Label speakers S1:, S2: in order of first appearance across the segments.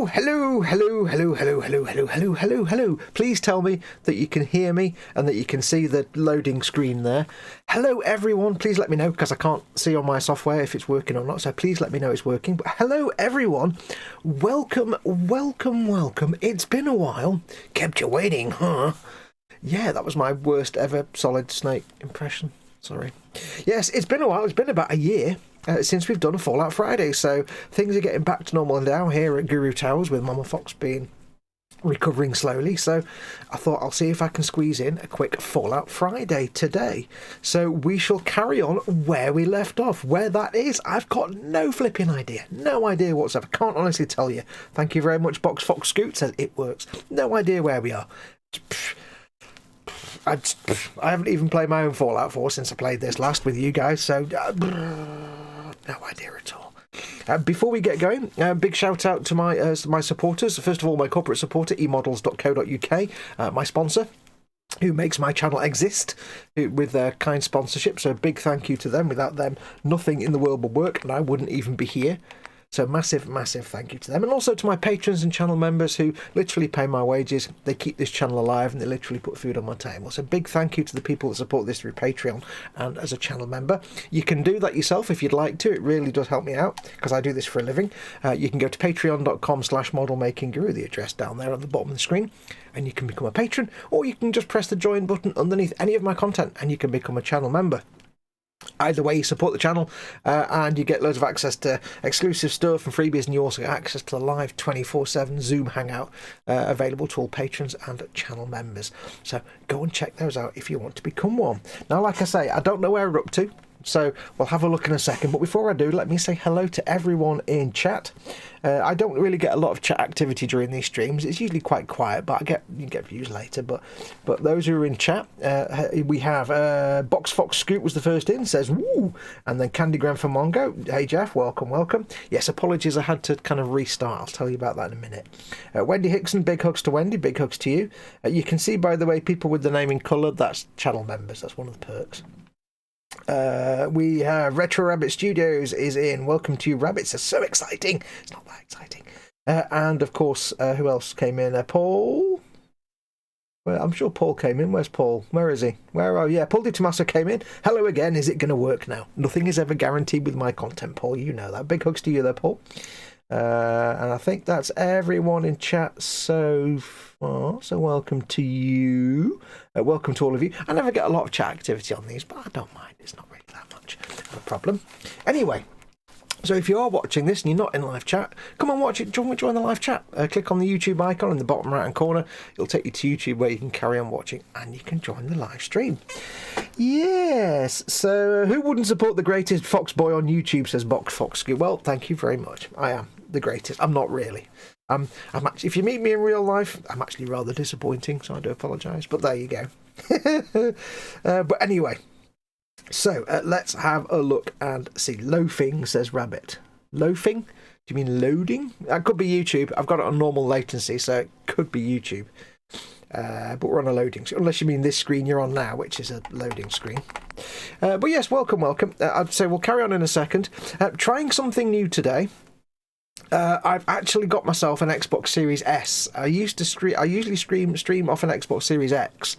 S1: Hello, hello, hello, hello, hello, hello, hello, hello, hello, hello. Please tell me that you can hear me and that you can see the loading screen there. Hello, everyone. Please let me know, because I can't see on my software if it's working or not. So please let me know it's working. But hello, everyone. Welcome, welcome, welcome. It's been a while. Kept you waiting, huh? Yeah, that was my worst ever Solid Snake impression. Sorry. Yes, it's been a while. It's been about a year since we've done a Fallout Friday, so things are getting back to normal now here at Guru Towers, with Mama Fox recovering slowly. So I thought I'll see if I can squeeze in a quick Fallout Friday today. So we shall carry on where we left off. Where that is, I've got no flipping idea. No idea whatsoever. Can't honestly tell you. Thank you very much. Box Fox Scoot says it works. No idea where we are. I haven't even played my own Fallout 4 since I played this last with you guys, so no idea at all. Before we get going, big shout out to my supporters. First of all, my corporate supporter, emodels.co.uk, my sponsor, who makes my channel exist with their kind sponsorship. So big thank you to them. Without them, nothing in the world would work, and I wouldn't even be here. So massive, massive thank you to them. And also to my patrons and channel members who literally pay my wages. They keep this channel alive and they literally put food on my table. So big thank you to the people that support this through Patreon and as a channel member. You can do that yourself if you'd like to. It really does help me out because I do this for a living. You can go to patreon.com/modelmakingguru, the address down there on the bottom of the screen, and you can become a patron, or you can just press the join button underneath any of my content and you can become a channel member. Either way, you support the channel and you get loads of access to exclusive stuff and freebies, and you also get access to the live 24/7 Zoom hangout available to all patrons and channel members. So go and check those out if you want to become one. Now, like I say, I don't know where we're up to, so we'll have a look in a second. But before I do, let me say hello to everyone in chat. I don't really get a lot of chat activity during these streams. It's usually quite quiet, but you get views later. But those who are in chat, we have Box Fox Scoot was the first in, says woo, and then Candygram for Mongo. Hey Jeff, welcome, welcome. Yes, apologies, I had to kind of restart. I'll tell you about that in a minute. Wendy Hickson, big hugs to Wendy, big hugs to you. You can see, by the way, people with the name in colour. That's channel members. That's one of the perks. We have Retro Rabbit Studios is in. Welcome to you, rabbits. It's so exciting. It's not that exciting. And of course, who else came in? Paul. Well, I'm sure Paul came in. Where's Paul? Where is he? Where are you? Yeah, Paul Di Tommaso came in. Hello again. Is it going to work now? Nothing is ever guaranteed with my content, Paul. You know that. Big hugs to you there, Paul. And I think that's everyone in chat so far. So welcome to you. Welcome to all of you. I never get a lot of chat activity on these, but I don't mind. It's not really that much of a problem. Anyway, so if you are watching this and you're not in live chat, come on, watch it. Join the live chat. Click on the YouTube icon in the bottom right hand corner. It'll take you to YouTube where you can carry on watching and you can join the live stream. Yes. So who wouldn't support the greatest Fox boy on YouTube, says Box Fox. Well, thank you very much. I am the greatest. I'm not really. I'm actually, if you meet me in real life, I'm actually rather disappointing, so I do apologise. But there you go. But anyway, so let's have a look and see. Loafing, says Rabbit. Loafing? Do you mean loading? That could be YouTube. I've got it on normal latency, so it could be YouTube. But we're on a loading screen, unless you mean this screen you're on now, which is a loading screen. But yes, welcome. I'd say we'll carry on in a second. Trying something new today. I've actually got myself an Xbox Series S. I usually stream off an Xbox Series X,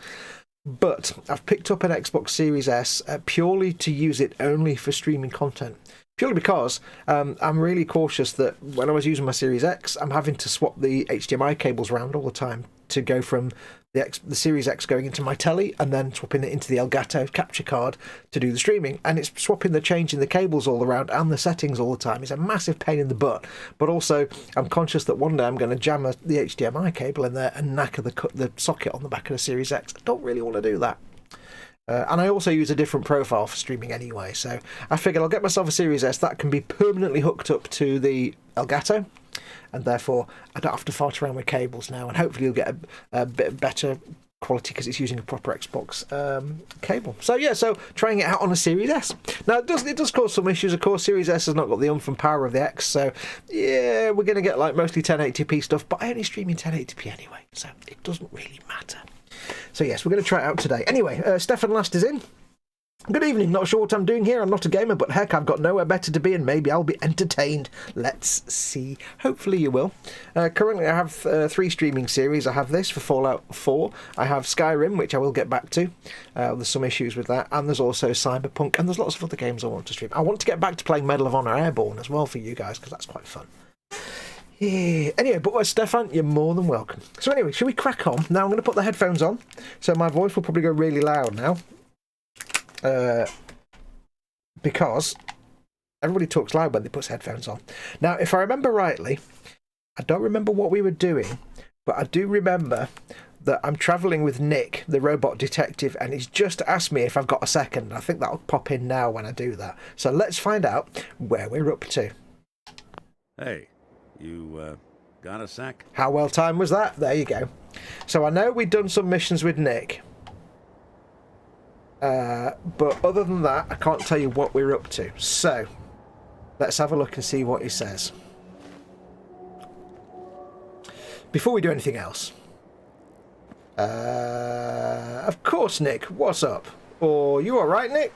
S1: but I've picked up an Xbox Series S purely to use it only for streaming content. Purely because I'm really cautious that when I was using my Series X, I'm having to swap the HDMI cables around all the time to go from the Series X going into my telly and then swapping it into the Elgato capture card to do the streaming. And it's changing the cables all around and the settings all the time. It's a massive pain in the butt. But also, I'm conscious that one day I'm going to jam the HDMI cable in there and knacker the socket on the back of the Series X. I don't really want to do that. And I also use a different profile for streaming anyway, so I figured I'll get myself a Series S that can be permanently hooked up to the Elgato, and therefore I don't have to fart around with cables now, and hopefully you'll get a bit better quality because it's using a proper Xbox cable. So yeah, so trying it out on a Series S. Now it does cause some issues, of course. Series S has not got the oomph and power of the X, so yeah, we're going to get like mostly 1080p stuff, but I only stream in 1080p anyway, so it doesn't really matter. So yes, we're going to try it out today. Anyway, Stefan Last is in. Good evening, not sure what I'm doing here. I'm not a gamer, but heck, I've got nowhere better to be and maybe I'll be entertained. Let's see. Hopefully you will. Currently I have 3 streaming series. I have this for Fallout 4. I have Skyrim, which I will get back to. There's some issues with that. And there's also Cyberpunk. And there's lots of other games I want to stream. I want to get back to playing Medal of Honor Airborne as well for you guys, because that's quite fun. Yeah. Anyway, but Stefan, you're more than welcome. So anyway, should we crack on? Now I'm going to put the headphones on. So my voice will probably go really loud now. Because everybody talks loud when they put headphones on. Now, if I remember rightly, I don't remember what we were doing, but I do remember that I'm travelling with Nick, the robot detective, and he's just asked me if I've got a second. I think that'll pop in now when I do that. So let's find out where we're up to.
S2: Hey, you got a sec?
S1: How well timed was that? There you go. So I know we've done some missions with Nick. But other than that, I can't tell you what we're up to. So, let's have a look and see what he says. Before we do anything else. Of course, Nick. What's up? Or you alright, Nick?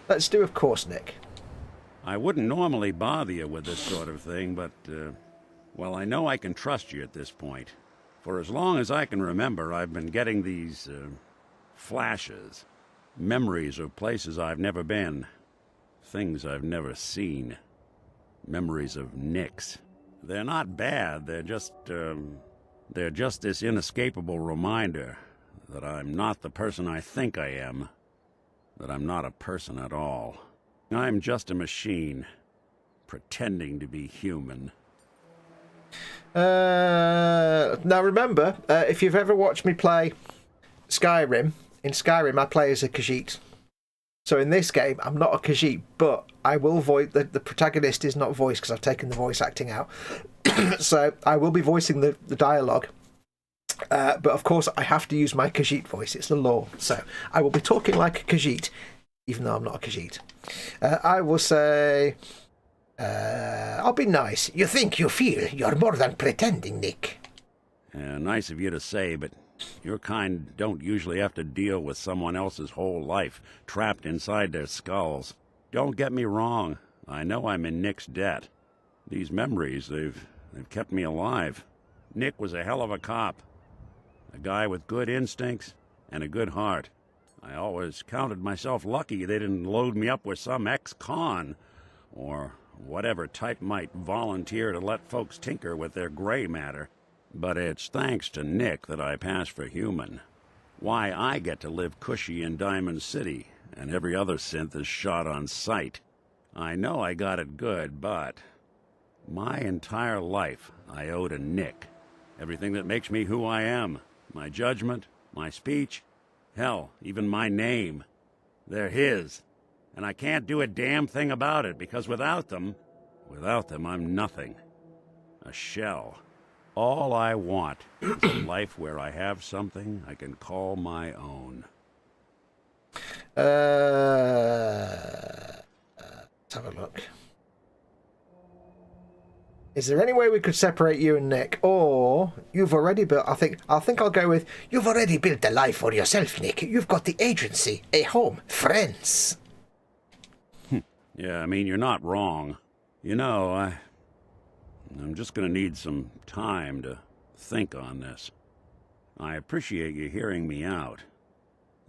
S1: Let's do of course, Nick.
S2: I wouldn't normally bother you with this sort of thing, but, well, I know I can trust you at this point. For as long as I can remember, I've been getting these, flashes. Memories of places I've never been. Things I've never seen. Memories of Nicks. They're not bad, they're just this inescapable reminder that I'm not the person I think I am. That I'm not a person at all. I'm just a machine, pretending to be human.
S1: Now remember, if you've ever watched me play Skyrim, in Skyrim, I play as a Khajiit. So in this game, I'm not a Khajiit, but I will voice... The protagonist is not voiced because I've taken the voice acting out. So I will be voicing the dialogue. But of course, I have to use my Khajiit voice. It's the law. So I will be talking like a Khajiit, even though I'm not a Khajiit. I will say... I'll be nice. You think you feel you're more than pretending, Nick.
S2: Nice of you to say, but... Your kind don't usually have to deal with someone else's whole life, trapped inside their skulls. Don't get me wrong, I know I'm in Nick's debt. These memories, they've kept me alive. Nick was a hell of a cop. A guy with good instincts and a good heart. I always counted myself lucky they didn't load me up with some ex-con, or whatever type might volunteer to let folks tinker with their gray matter. But it's thanks to Nick that I pass for human. Why I get to live cushy in Diamond City, and every other synth is shot on sight. I know I got it good, but... my entire life I owe to Nick. Everything that makes me who I am. My judgment, my speech, hell, even my name. They're his. And I can't do a damn thing about it, because without them I'm nothing. A shell. All I want is a life where I have something I can call my own.
S1: Let's have a look. Is there any way we could separate you and Nick? Or you've already built... I think I'll go with... You've already built a life for yourself, Nick. You've got the agency, a home, friends.
S2: Yeah, I mean, you're not wrong. You know, I'm just gonna need some time to think on this. I appreciate you hearing me out.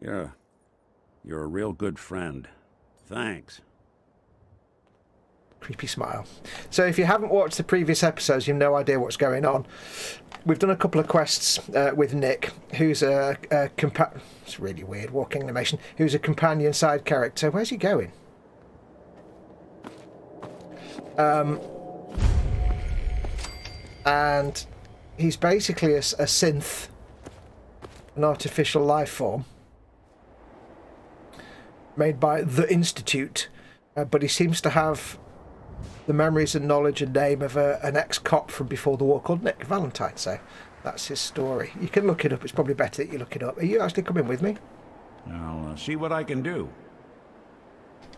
S2: You're a real good friend. Thanks.
S1: Creepy smile. So if you haven't watched the previous episodes, you've no idea what's going on. We've done a couple of quests with Nick, who's a it's really weird, walking animation, who's a companion side character. Where's he going? And he's basically a synth, an artificial life form made by the Institute, but he seems to have the memories and knowledge and name of an ex-cop from before the war called Nick Valentine. So that's his story. You can look it up. It's probably better that you look it up. Are you actually coming with me?
S2: I'll see what I can do.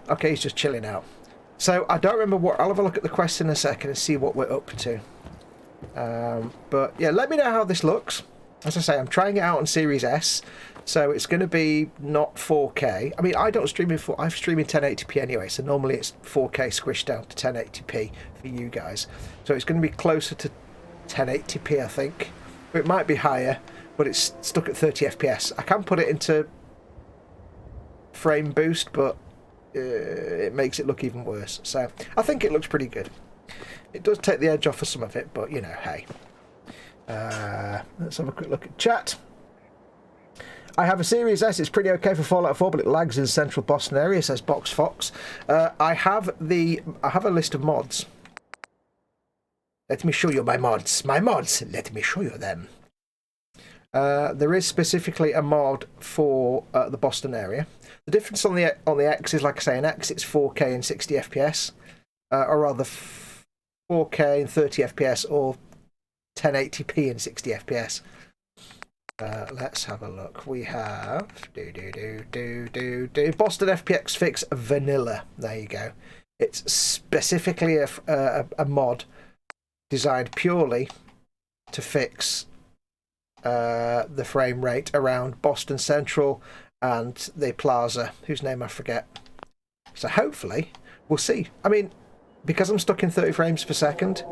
S1: Okay, he's just chilling out. So I don't remember what... I'll have a look at the quest in a second and see what we're up to. But yeah, let me know how this looks. As I say, I'm trying it out on Series S, so it's going to be not 4K. I mean, I don't stream in I stream in 1080p anyway, so normally it's 4K squished down to 1080p for you guys. So it's going to be closer to 1080p, I think. It might be higher, but it's stuck at 30 FPS. I can put it into frame boost, but it makes it look even worse. So I think it looks pretty good. It does take the edge off of some of it, but you know, hey. Let's have a quick look at chat. I have a Series S. It's pretty okay for Fallout 4, but it lags in the central Boston area, says Box Fox. I have a list of mods. Let me show you my mods. My mods. Let me show you them. There is specifically a mod for the Boston area. The difference on the X is, like I say, in X it's 4K and 60 FPS, or rather 4K and 30 FPS, or 1080p and 60 FPS. Let's have a look. We have Boston FPX Fix Vanilla. There you go. It's specifically a mod designed purely to fix the frame rate around Boston Central and the plaza, whose name I forget. So hopefully we'll see. I mean, because I'm stuck in 30 frames per second,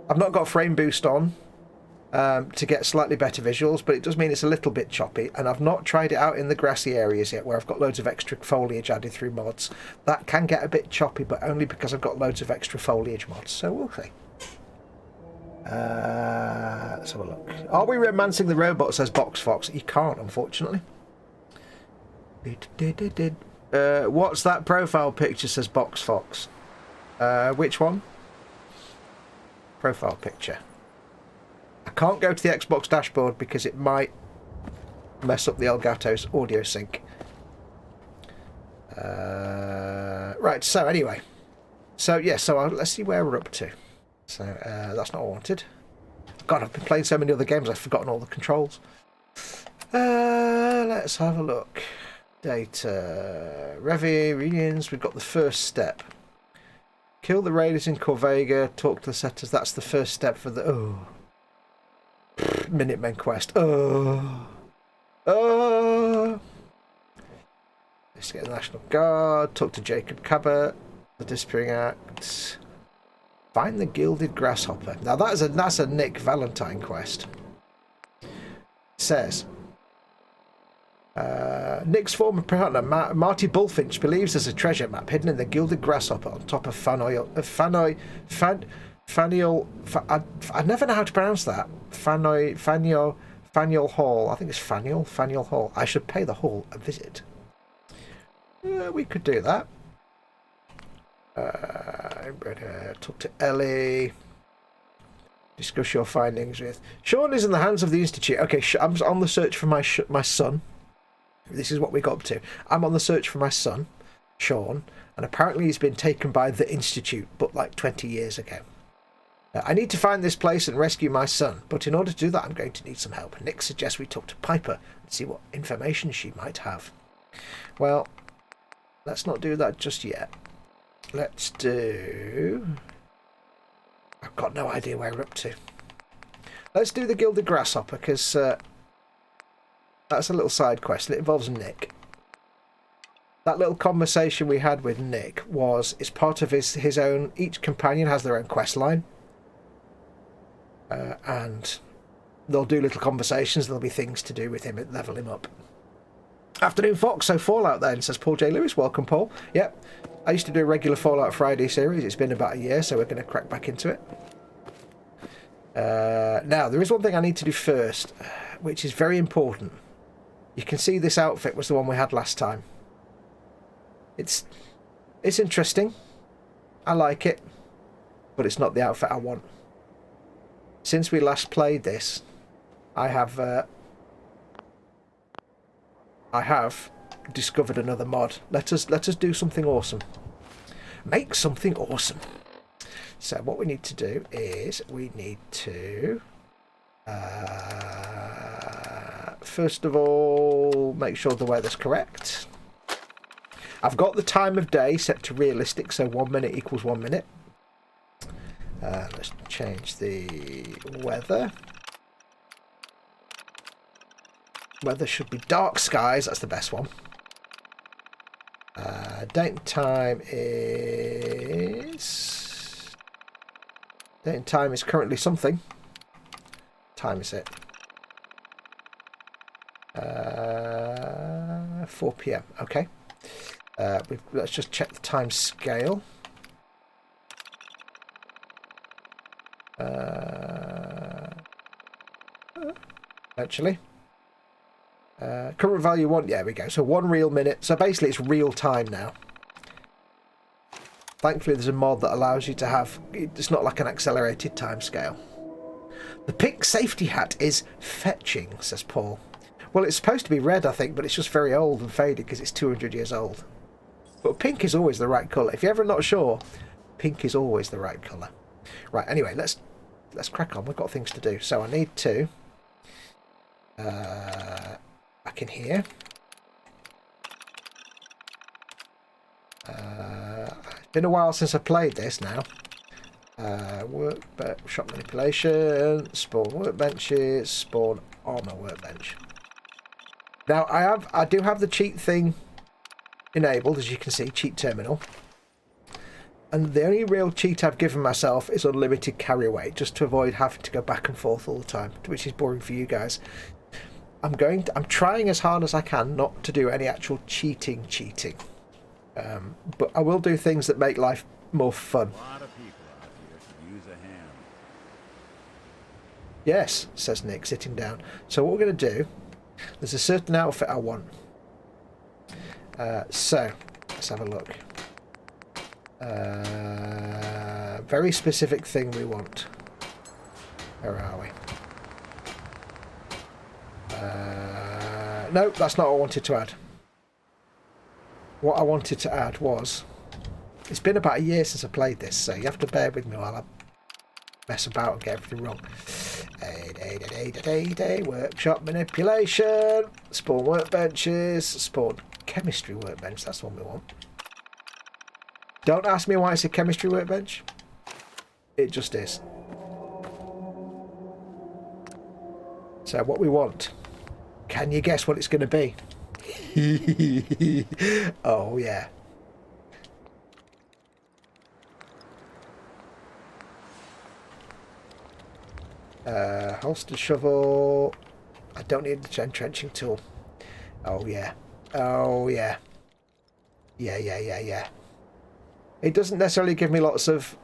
S1: I've not got frame boost on to get slightly better visuals, but it does mean it's a little bit choppy, and I've not tried it out in the grassy areas yet where I've got loads of extra foliage added through mods. That can get a bit choppy, but only because I've got loads of extra foliage mods, so we'll see. Let's have a look. Are we romancing the robot, says Box Fox? You can't, unfortunately. What's that profile picture, says Box Fox? Which one? Profile picture. I can't go to the Xbox dashboard because it might mess up the Elgato's audio sync. Right, so anyway. So, yeah, let's see where we're up to. So, that's not what I wanted. God, I've been playing so many other games, I've forgotten all the controls. Let's have a look. Data. Reunions, we've got the first step. Kill the raiders in Corvega, talk to the setters. That's the first step for the... Minutemen quest. Let's get the National Guard, talk to Jacob Cabot, the Disappearing Act. Find the Gilded Grasshopper. Now that's a Nick Valentine quest. It says Nick's former partner Marty Bullfinch believes there's a treasure map hidden in the Gilded Grasshopper on top of Faniel. I never know how to pronounce that. Faniel Hall. I think it's Faniel Hall. I should pay the hall a visit. We could do that. Talk to Ellie. Discuss your findings with Sean. Is in the hands of the Institute. Okay, I'm on the search for my son. This is what we got up to. I'm on the search for my son, Sean, and apparently he's been taken by the Institute, but like 20 years ago. I need to find this place and rescue my son, but in order to do that I'm going to need some help. Nick suggests we talk to Piper and see what information she might have. Well, let's not do that just yet. Let's do... I've got no idea where we're up to. Let's do the Gilded Grasshopper, because that's a little side quest. It involves Nick. That little conversation we had with Nick it's part of his own... Each companion has their own quest line. And they'll do little conversations. There'll be things to do with him and level him up. Afternoon Fox, so Fallout then, says Paul J. Lewis. Welcome, Paul. Yep. I used to do a regular Fallout Friday series. It's been about a year, so we're going to crack back into it. Now, there is one thing I need to do first, which is very important. You can see this outfit was the one we had last time. It's interesting. I like it. But it's not the outfit I want. Since we last played this, I have discovered another mod. Let us do something awesome. Make something awesome. So what we need to do is we need to first of all make sure the weather's correct. I've got the time of day set to realistic, so 1 minute equals 1 minute. Let's change the weather. weather should be dark skies. That's the best one. Date and time is... Date and time is currently something. Time is it? 4 p.m. Okay. Let's just check the time scale. Actually. Current value 1. Yeah, we go. So 1 real minute. So basically it's real time now. Thankfully there's a mod that allows you to have... It's not like an accelerated time scale. The pink safety hat is fetching, says Paul. Well, it's supposed to be red, I think, but it's just very old and faded because it's 200 years old. But pink is always the right colour. If you're ever not sure, pink is always the right colour. Right, anyway, let's crack on. We've got things to do. So I need to... back in here. It's been a while since I played this now. Shop manipulation, spawn workbenches, spawn armor workbench. Now I do have the cheat thing enabled, as you can see, cheat terminal. And the only real cheat I've given myself is unlimited carry weight, just to avoid having to go back and forth all the time, which is boring for you guys. I'm trying as hard as I can not to do any actual cheating. But I will do things that make life more fun.
S2: A lot of people out here could use a hand.
S1: Yes, says Nick, sitting down. So what we're going to do, there's a certain outfit I want. So, let's have a look. Very specific thing we want. Where are we? No, that's not what I wanted to add. What I wanted to add was... It's been about a year since I played this, so you have to bear with me while I mess about and get everything wrong. Workshop manipulation. Spawn workbenches. Spawn chemistry workbench. That's the one we want. Don't ask me why it's a chemistry workbench. It just is. So what we want. Can you guess what it's going to be? Oh, yeah. Holster shovel. I don't need the entrenching tool. Oh, yeah. Oh, yeah. Yeah. It doesn't necessarily give me lots of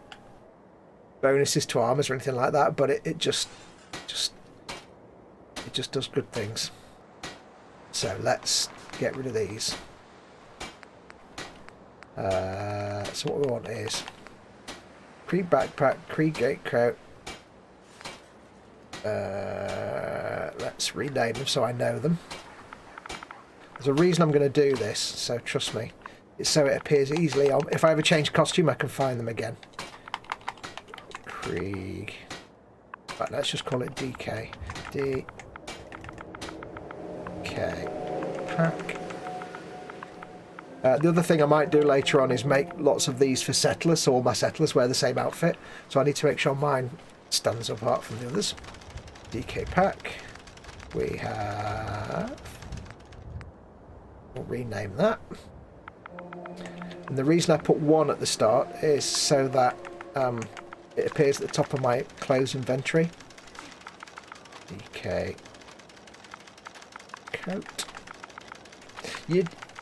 S1: bonuses to armors or anything like that, but it just does good things. So let's get rid of these. So what we want is Krieg backpack, Krieg gatecoat. Let's rename them so I know them. There's a reason I'm going to do this, so trust me. It's so it appears easily on. If I ever change costume, I can find them again. Krieg. Right, let's just call it DK. DK. Pack. The other thing I might do later on is make lots of these for settlers, so all my settlers wear the same outfit. So I need to make sure mine stands apart from the others. DK pack. We have... We'll rename that. And the reason I put 1 at the start is so that it appears at the top of my clothes inventory. DK coat.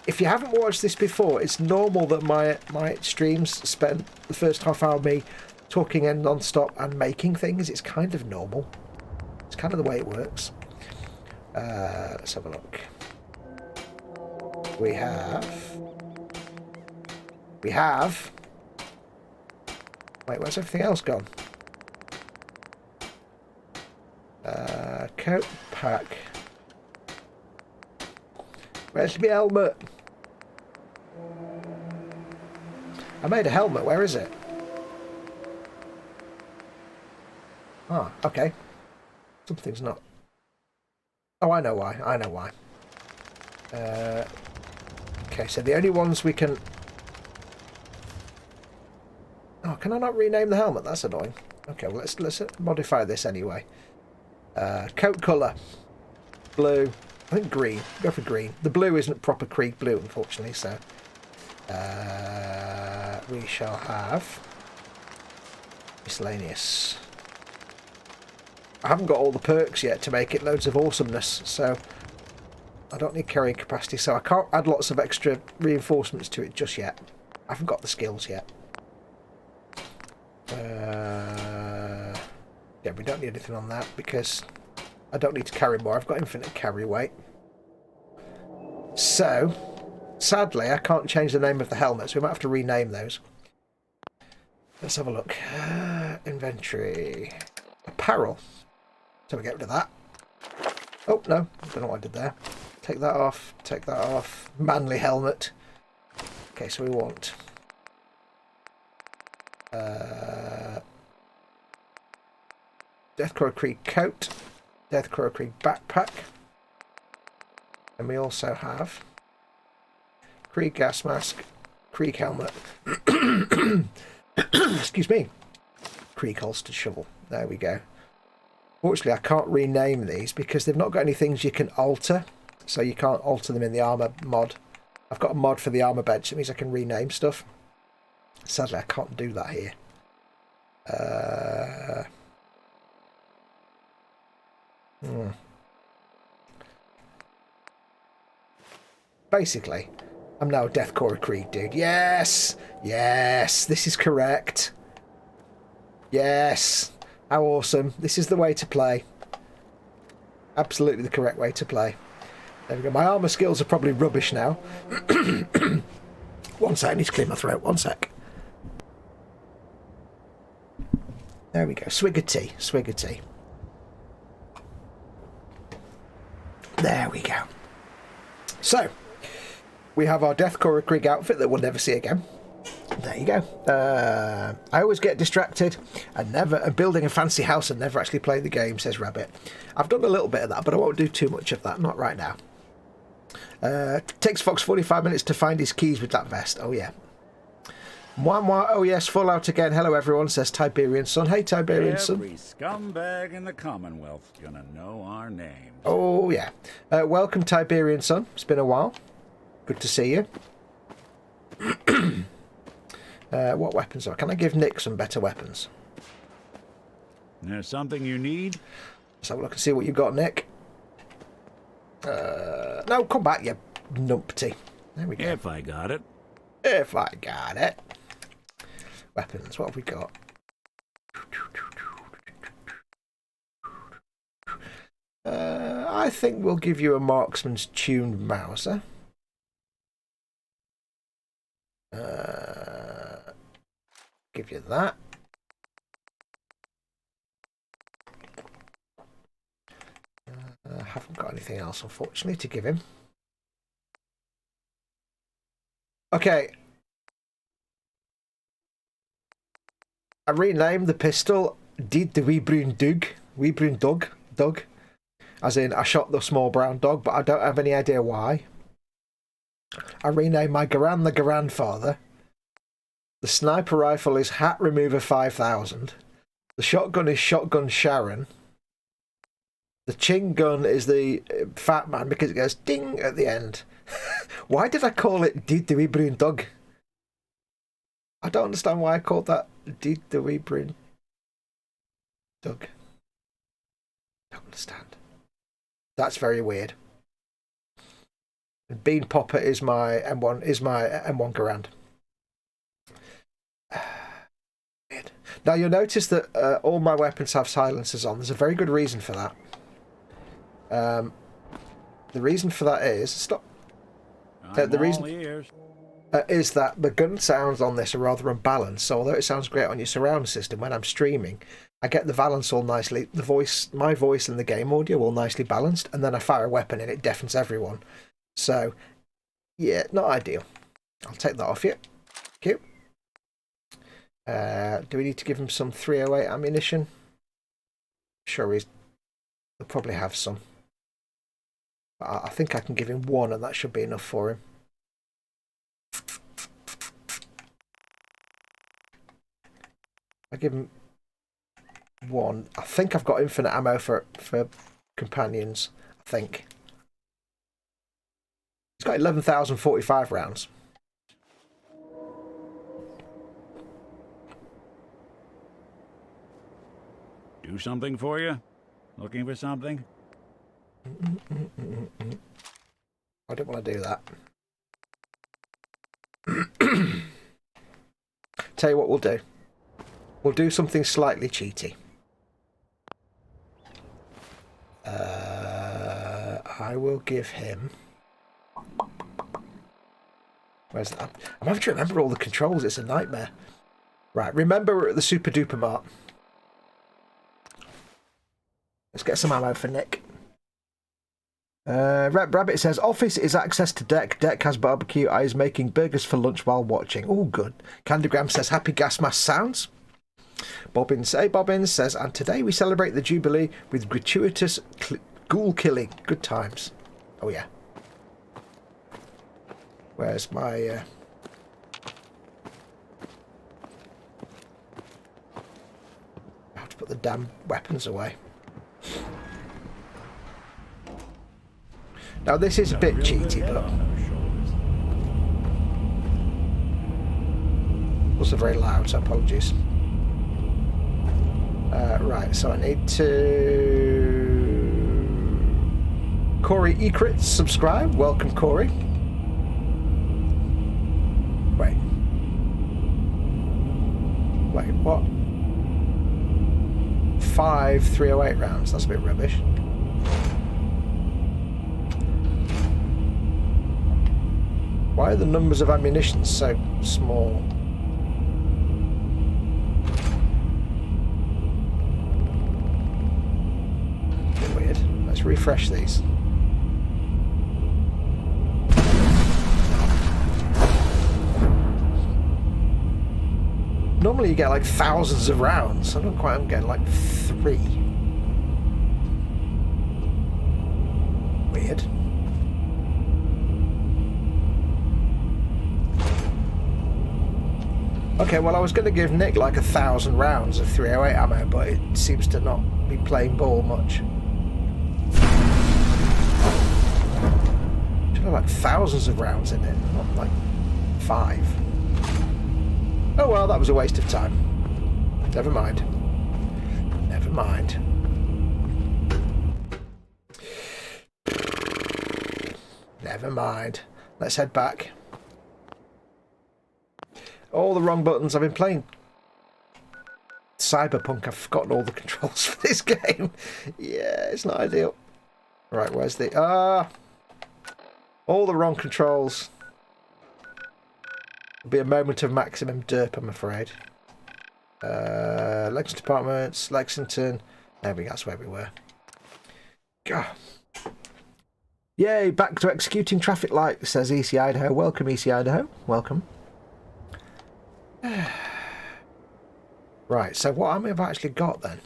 S1: If you haven't watched this before, it's normal that my streams spend the first half hour me talking and non-stop and making things. It's kind of normal. It's kind of the way it works. Let's have a look. We have... Wait, where's everything else gone? Coat pack. Where's my helmet? I made a helmet. Where is it? Ah, okay. Something's not... Oh, I know why. Okay, so the only ones we can... Oh, can I not rename the helmet? That's annoying. Okay, well, let's modify this anyway. Coat colour. Blue. I think green. Go for green. The blue isn't proper Krieg blue, unfortunately, so we shall have miscellaneous. I haven't got all the perks yet to make it loads of awesomeness, so I don't need carrying capacity, so I can't add lots of extra reinforcements to it just yet. I haven't got the skills yet. Yeah, we don't need anything on that because I don't need to carry more. I've got infinite carry weight. So, sadly, I can't change the name of the helmets. We might have to rename those. Let's have a look. Inventory. Apparel. So we get rid of that. Oh, no. I don't know what I did there. Take that off. Take that off. Manly helmet. Okay, so we want... Deathcrow Krieg coat. Deathcrow Krieg backpack. And we also have... Krieg gas mask. Krieg helmet. Excuse me. Krieg holstered shovel. There we go. Fortunately, I can't rename these because they've not got any things you can alter. So you can't alter them in the armour mod. I've got a mod for the armour bench. It means I can rename stuff. Sadly, I can't do that here. Basically, I'm now a Deathcore Krieg dude. Yes! Yes! This is correct. Yes! How awesome. This is the way to play. Absolutely the correct way to play. There we go. My armour skills are probably rubbish now. One sec, I need to clear my throat. One sec. There we go. Swig of tea. Swig of tea. There we go. So, we have our Deathcore Krieg outfit that we'll never see again. There you go. I always get distracted and never building a fancy house and never actually play the game, says Rabbit. I've done a little bit of that, but I won't do too much of that. Not right now. Takes Fox 45 minutes to find his keys with that vest. Oh, yeah. Mwah, oh, yes, Fallout again. Hello, everyone, says Tiberian Sun. Hey, Tiberian Sun.
S2: Every scumbag in the Commonwealth's gonna know our names.
S1: Oh, yeah. Welcome, Tiberian Sun. It's been a while. Good to see you. What weapons are? Can I give Nick some better weapons?
S2: There's something you need?
S1: Let's have a look and see what you've got, Nick. No, come back, you numpty. There we go.
S2: If I got it.
S1: If I got it. Weapons, what have we got? I think we'll give you a marksman's tuned Mauser. Give you that. I haven't got anything else, unfortunately, to give him. Okay. I renamed the pistol Did the Wee Brown Dog. As in, I shot the small brown dog, but I don't have any idea why. I renamed my Garand the Grandfather. The sniper rifle is Hat Remover 5000. The shotgun is Shotgun Sharon. The Ching gun is the Fat Man because it goes ding at the end. Why did I call it Did the Wee Brown Dog? I don't understand why I called that Did the Wee Brown Dog. Don't understand. That's very weird. Bean Popper is my M1 Garand. Weird. Now you'll notice that all my weapons have silencers on. There's a very good reason for that. The reason for that is stop. The reason is that the gun sounds on this are rather unbalanced. So although it sounds great on your surround system, when I'm streaming, I get the balance all nicely. My voice and the game audio all nicely balanced, and then I fire a weapon and it deafens everyone. So, yeah, not ideal. I'll take that off you. Cute. Do we need to give him some 308 ammunition? Sure, he'll probably have some. I think I can give him one, and that should be enough for him. I give him one. I think I've got infinite ammo for companions. I think. He's got 11,045 rounds.
S2: Do something for you? Looking for something?
S1: I don't want to do that. Tell you what we'll do. We'll do something slightly cheaty. I will give him... Where's that? I'm having to remember all the controls. It's a nightmare. Right, remember we're at the Super Duper Mart. Let's get some ammo for Nick. Rabbit says, office is access to deck. Deck has barbecue. I is making burgers for lunch while watching. Oh, good. Candygram says, happy gas mask sounds. Bobbins says, and today we celebrate the Jubilee with gratuitous ghoul killing. Good times. Oh, yeah. Where's my... I have to put the damn weapons away. Now, this is a bit cheaty, but... also very loud, so apologies. Right, so I need to... Corey Ekrits, subscribe. Welcome, Corey. Wait, what? 5 308 rounds. That's a bit rubbish. Why are the numbers of ammunition so small? Bit weird. Let's refresh these. Normally you get like thousands of rounds. I'm getting like 3. Weird. Okay, well I was going to give Nick like 1,000 rounds of 308 ammo, but it seems to not be playing ball much. Should have like thousands of rounds in it, not like 5. Oh well, that was a waste of time. Never mind. Never mind. Never mind. Let's head back. All the wrong buttons. I've been playing Cyberpunk. I've forgotten all the controls for this game. Yeah, it's not ideal. Right, where's the... all the wrong controls. It'll be a moment of maximum derp, I'm afraid. Lexington Apartments, Lexington. There we go, that's where we were. God. Yay, back to executing traffic light, says EC Idaho. Welcome, EC Idaho. Welcome. Right, so what have I actually got then?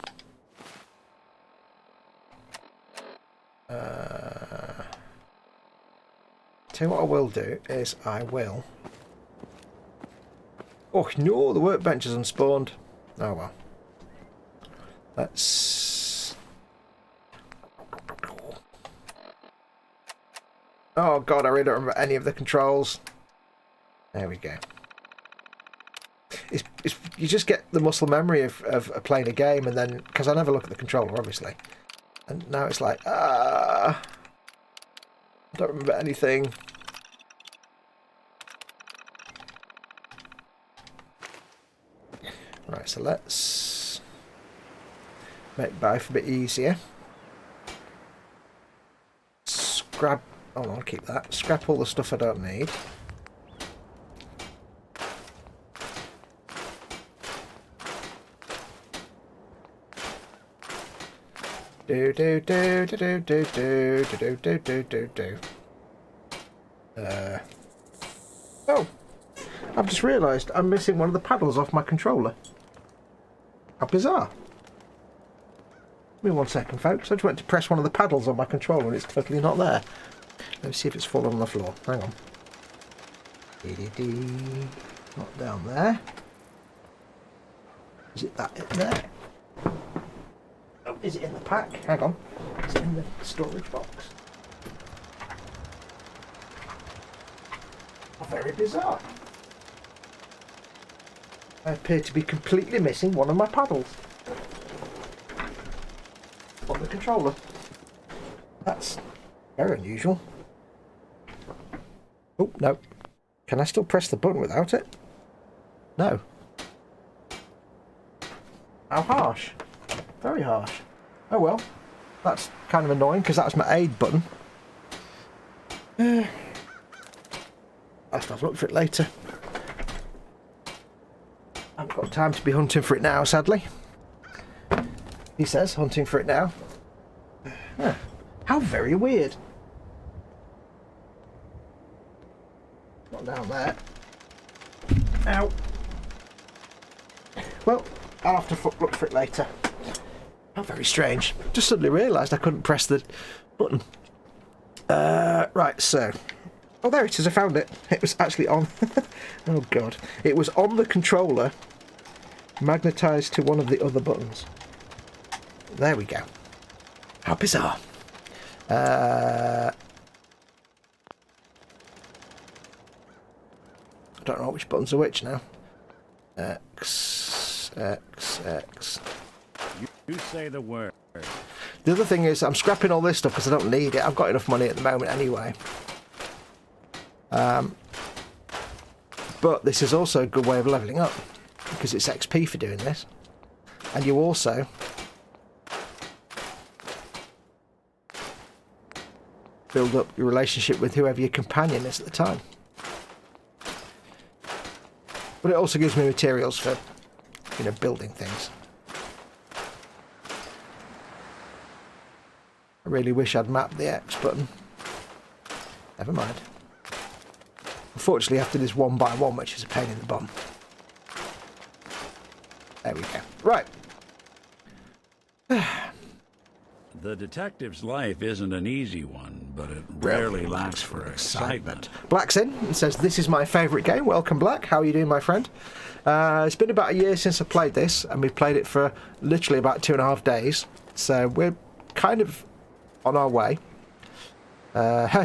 S1: Tell you what I will do is I will... Oh no, the workbench is unspawned. Oh well. Let's... Oh god, I really don't remember any of the controls. There we go. It's, you just get the muscle memory of playing a game, and then... Because I never look at the controller, obviously. And now it's like, I don't remember anything. Right, so let's make life a bit easier. Scrap... Oh, I'll keep that. Scrap all the stuff I don't need. Do do do do do do do do do do do do. Oh, I've just realised I'm missing one of the paddles off my controller. How bizarre. Give me 1 second, folks. I just went to press one of the paddles on my controller and it's totally not there. Let me see if it's fallen on the floor. Hang on. Not down there. Is it that in there? Oh, is it in the pack? Hang on. It's in the storage box. Very bizarre. I appear to be completely missing one of my paddles on the controller. That's very unusual. Oh, no. Can I still press the button without it? No. How harsh. Very harsh. Oh well. That's kind of annoying because that's my aid button. I'll have to have a look for it later. I haven't got time to be hunting for it now, sadly. He says, hunting for it now. Huh. How very weird. Not down there. Ow. Well, I'll have to look for it later. How very strange. Just suddenly realised I couldn't press the button. Right, so... Oh, there it is, I found it. It was actually on... Oh, God. It was on the controller, magnetised to one of the other buttons. There we go. How bizarre. I don't know which buttons are which now. X.
S2: You say the word.
S1: The other thing is I'm scrapping all this stuff because I don't need it. I've got enough money at the moment anyway. But this is also a good way of levelling up because it's XP for doing this. And you also build up your relationship with whoever your companion is at the time. But it also gives me materials for, you know, building things. I really wish I'd mapped the X button. Never mind. Unfortunately, after this 1x1, which is a pain in the bum. There we go. Right.
S2: The detective's life isn't an easy one, but it rarely lacks for excitement.
S1: Black's in and says, "This is my favourite game." Welcome, Black. How are you doing, my friend? It's been about a year since I played this, and we've played it for literally about 2.5 days. So we're kind of on our way.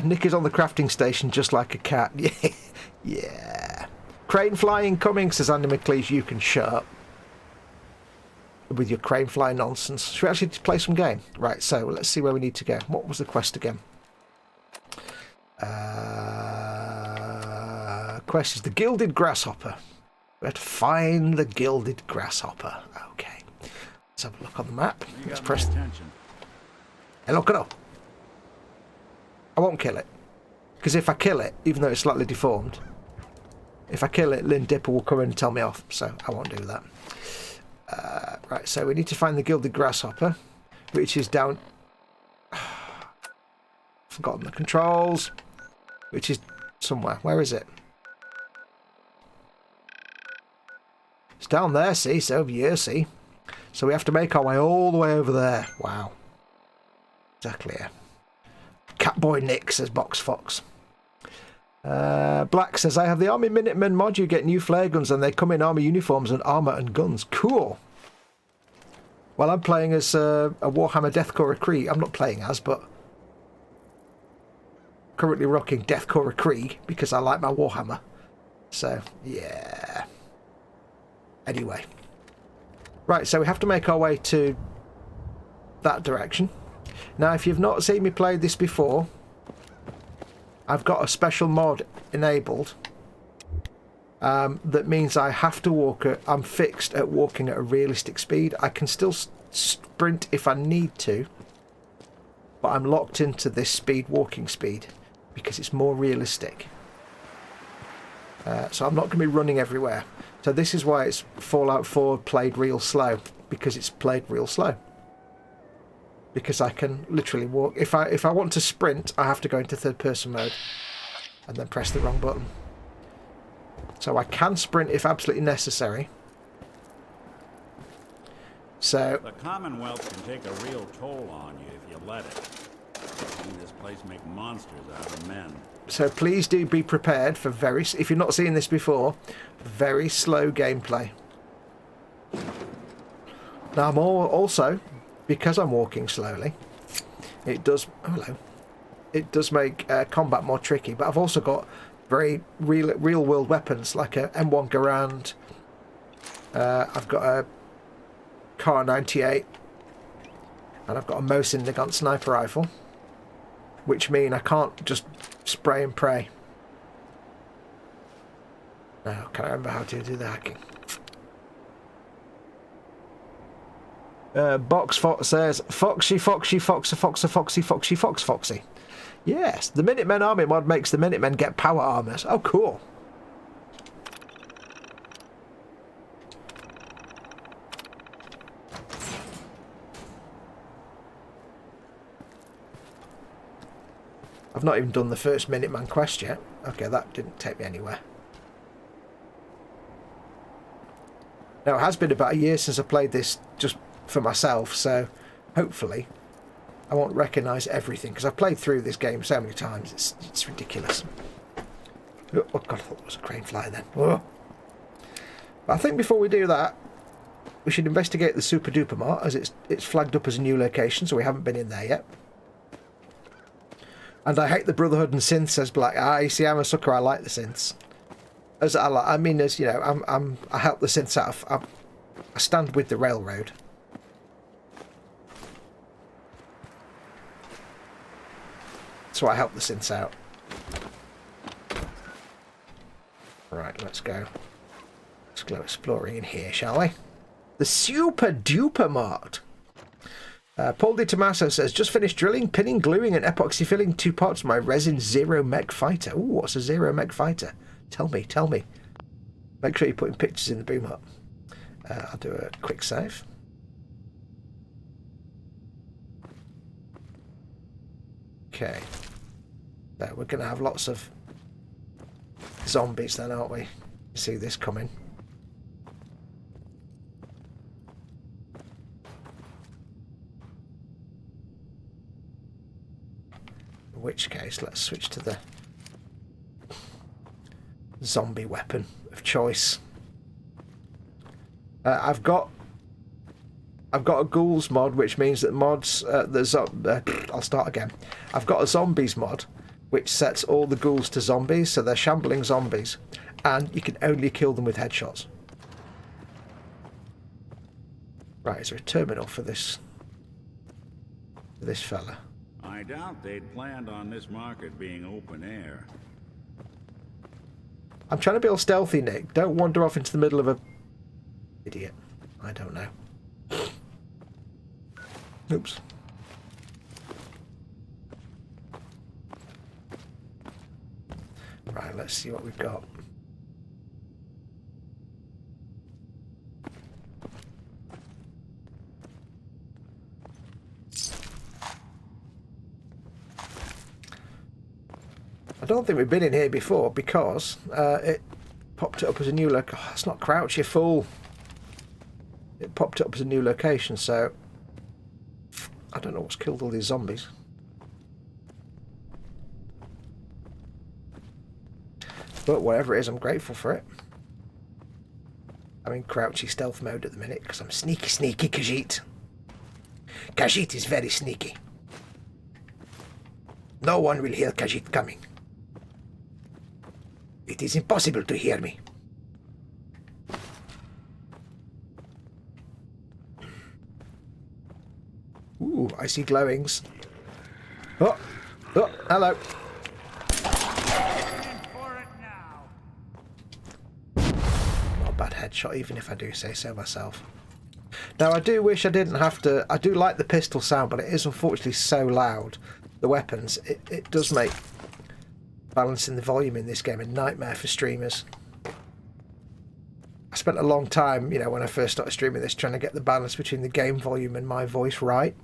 S1: Nick is on the crafting station just like a cat. Yeah. Crane flying coming, says Andy McLeish. You can shut up with your crane fly nonsense. Should we actually play some game? Right, so let's see where we need to go. What was the quest again? Quest is the Gilded Grasshopper. We have to find the Gilded Grasshopper. Okay. Let's have a look on the map. Let's press
S2: attention.
S1: Hey, look it up. I won't kill it. Because if I kill it, even though it's slightly deformed, if I kill it, Lynn Dipper will come in and tell me off. So I won't do that. Right, so we need to find the Gilded Grasshopper, which is down... Forgotten the controls. Which is somewhere. Where is it? It's down there, see? It's over here, see? So we have to make our way all the way over there. Wow. Exactly, yeah. Catboy Nick, says Box Fox. Black says, I have the Army Minutemen mod. You get new flare guns and they come in army uniforms and armour and guns. Cool. Well, I'm playing as a Warhammer Deathcore Krieg. I'm not playing as, but currently rocking Deathcore Krieg because I like my Warhammer. So, yeah. Anyway. Right, so we have to make our way to that direction. Now, if you've not seen me play this before, I've got a special mod enabled that means I have to walk I'm fixed at walking at a realistic speed. I can still sprint if I need to, but I'm locked into this walking speed because it's more realistic. So I'm not going to be running everywhere. So this is why it's Fallout 4 played real slow, because it's played real slow. Because I can literally walk. If I want to sprint, I have to go into third person mode and then press the wrong button. So I can sprint if absolutely necessary. So
S2: the Commonwealth can take a real toll on you if you let it. In this place make monsters out of men.
S1: So please do be prepared for if you've not seen this before, very slow gameplay. Now I'm also, because I'm walking slowly, it does make combat more tricky, but I've also got very real world weapons like a M1 Garand. I've got a Kar 98, and I've got a Mosin Nagant sniper rifle, which mean I can't just spray and pray. Now, can I remember how to do the hacking? Box Fox says, Foxy, Foxy, Foxy, Foxy, Foxy, Foxy, Fox, Foxy. Yes, the Minutemen army mod makes the Minutemen get power armors. Oh, cool. I've not even done the first Minuteman quest yet. Okay, that didn't take me anywhere. Now, it has been about a year since I played this just for myself, so hopefully I won't recognise everything, because I've played through this game so many times, it's ridiculous. Oh, God, I thought there was a crane fly then. Oh. But I think before we do that, we should investigate the Super Duper Mart, as it's flagged up as a new location, so we haven't been in there yet. And I hate the Brotherhood and Synth, says Black. You see, I'm a sucker, I like the synths. As I mean, as you know, I help the synths out. I stand with the railroad. So I help the synths out. Right, let's go. Let's go exploring in here, shall we? The Super Duper Mart. Paul Di Tommaso says, just finished drilling, pinning, gluing and epoxy filling 2 parts of my resin Zero Mech fighter. Ooh, what's a Zero Mech fighter? Tell me, tell me. Make sure you're putting pictures in the boom up. I'll do a quick save. Okay. Now we're going to have lots of zombies then, aren't we? See this coming. In which case, let's switch to the zombie weapon of choice. I've got a ghouls mod, which means that mods I'll start again. I've got a zombies mod which sets all the ghouls to zombies, so they're shambling zombies, and you can only kill them with headshots. Right, is there a terminal for this fella?
S2: I doubt they'd planned on this market being open air.
S1: I'm trying to be all stealthy, Nick. Don't wander off into the middle of a... Idiot. I don't know. Oops. Right, let's see what we've got. I don't think we've been in here before because it popped it up as a new location. Oh, it's not Crouch, you fool. It popped it up as a new location, so I don't know what's killed all these zombies. But whatever it is, I'm grateful for it. I'm in crouchy stealth mode at the minute because I'm sneaky, sneaky Khajiit. Khajiit is very sneaky. No one will hear Khajiit coming. It is impossible to hear me. Ooh, I see glowings. Oh, oh, hello. Not a bad headshot, even if I do say so myself. Now, I do wish I didn't have to... I do like the pistol sound, but it is unfortunately so loud. The weapons, it does make balancing the volume in this game a nightmare for streamers. I spent a long time, you know, when I first started streaming this, trying to get the balance between the game volume and my voice right.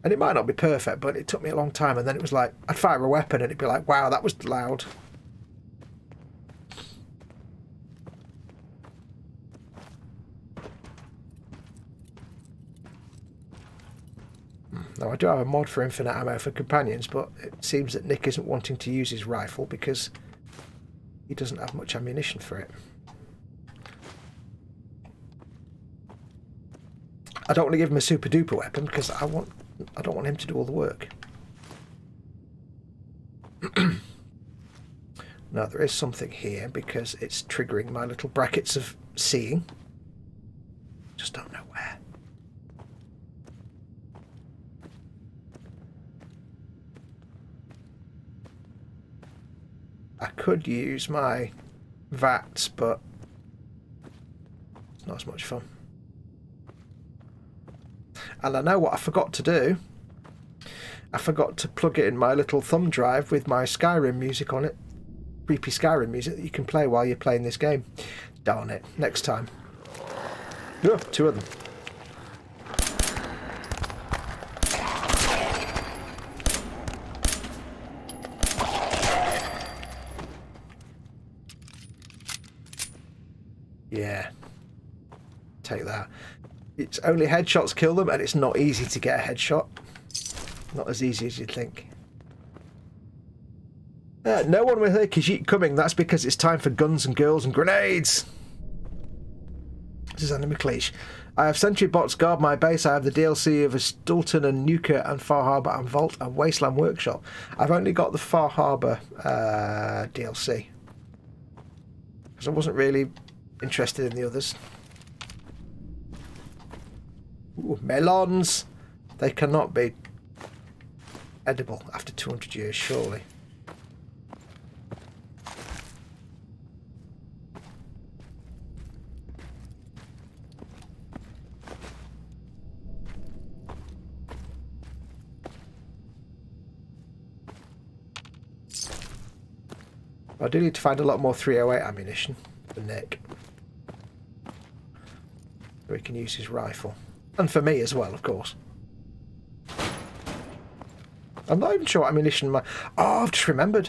S1: And it might not be perfect, but it took me a long time, and then it was like, I'd fire a weapon and it'd be like, wow, that was loud. Now, I do have a mod for infinite ammo for companions, but it seems that Nick isn't wanting to use his rifle because he doesn't have much ammunition for it. I don't want to give him a super duper weapon because I don't want him to do all the work. No, there is something here because it's triggering my little brackets of seeing. Just don't know where. I could use my VATs, but it's not as much fun. And I know what I forgot to do. I forgot to plug it in my little thumb drive with my Skyrim music on it. Creepy Skyrim music that you can play while you're playing this game. Darn it. Next time. Oh, 2 of them. Yeah. Take that. It's only headshots kill them, and it's not easy to get a headshot. Not as easy as you'd think. No one will hear Khajiit coming. That's because it's time for guns and girls and grenades. This is Andy McLeish. I have sentry bots guard my base. I have the DLC of Stilton and Nuka and Far Harbour and Vault and Wasteland Workshop. I've only got the Far Harbour DLC. Because I wasn't really interested in the others. Ooh, melons. They cannot be edible after 200 years, surely. I do need to find a lot more 308 ammunition for Nick. So he can use his rifle. And for me as well, of course. I'm not even sure what ammunition Oh, I've just remembered.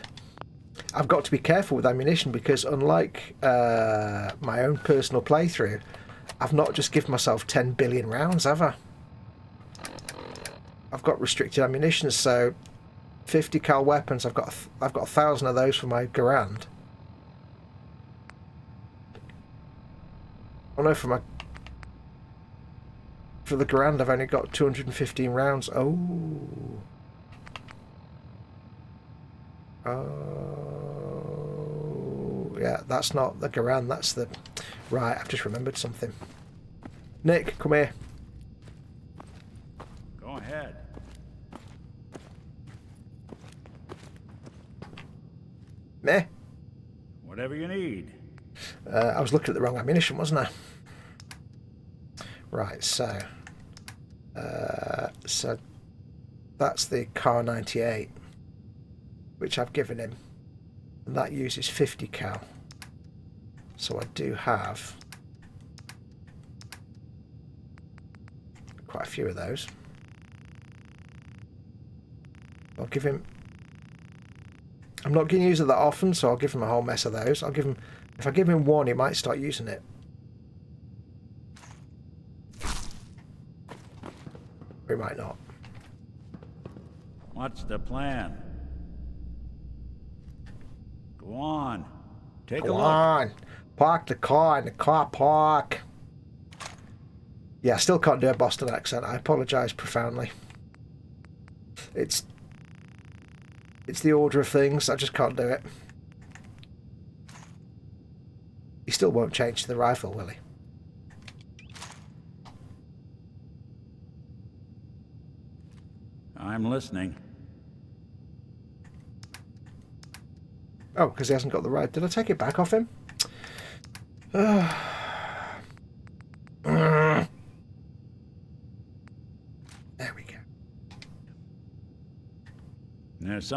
S1: I've got to be careful with ammunition because unlike my own personal playthrough, I've not just given myself 10 billion rounds, have I? I've got restricted ammunition, so 50 cal weapons. I've got 1,000 of those for my Garand. Oh no, for the Garand I've only got 215 rounds. Oh, yeah, that's not the Garand. That's the right. I've just remembered something. Nick, come here.
S2: Go ahead.
S1: Meh.
S2: Whatever you need.
S1: I was looking at the wrong ammunition, wasn't I? Right, so that's the Car 98, which I've given him, and that uses 50 cal. So I do have quite a few of those. I'll give him. I'm not going to use it that often, so I'll give him a whole mess of those. I'll give him. If I give him one, he might start using it. Or he might not.
S2: What's the plan? Go on. Take a look.
S1: Go on. Park the car in the car park. Yeah, I still can't do a Boston accent. I apologise profoundly. It's the order of things. I just can't do it. He still won't change the rifle, will he?
S2: I'm listening.
S1: Oh, because he hasn't got the right. Did I take it back off him? There we go.
S2: There's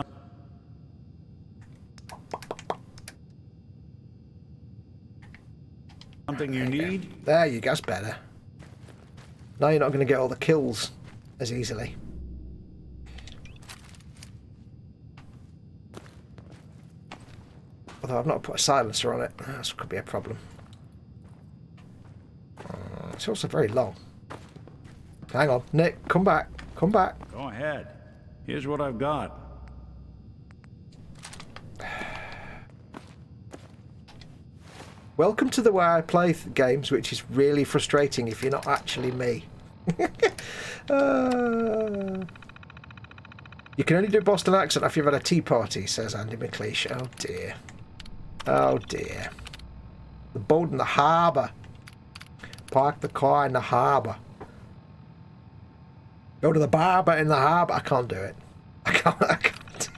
S2: something you need?
S1: There you go, that's better. Now you're not going to get all the kills as easily. Although I've not put a silencer on it. That could be a problem. It's also very long. Hang on, Nick, come back. Come back.
S2: Go ahead. Here's what I've got.
S1: Welcome to the way I play games, which is really frustrating if you're not actually me. You can only do Boston accent if you've had a tea party, says Andy McLeish. Oh dear. Oh dear. The boat in the harbour. Park the car in the harbour. Go to the barber in the harbour. I can't do it. I can't.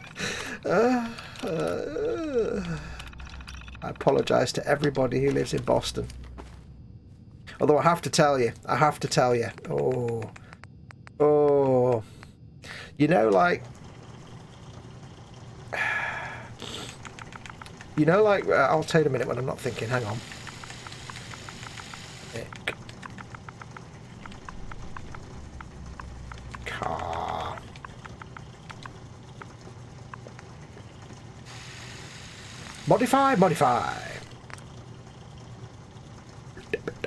S1: I apologise to everybody who lives in Boston. Although I have to tell you. Oh. You know, like... I'll tell you in a minute when I'm not thinking. Hang on. Car. Modify.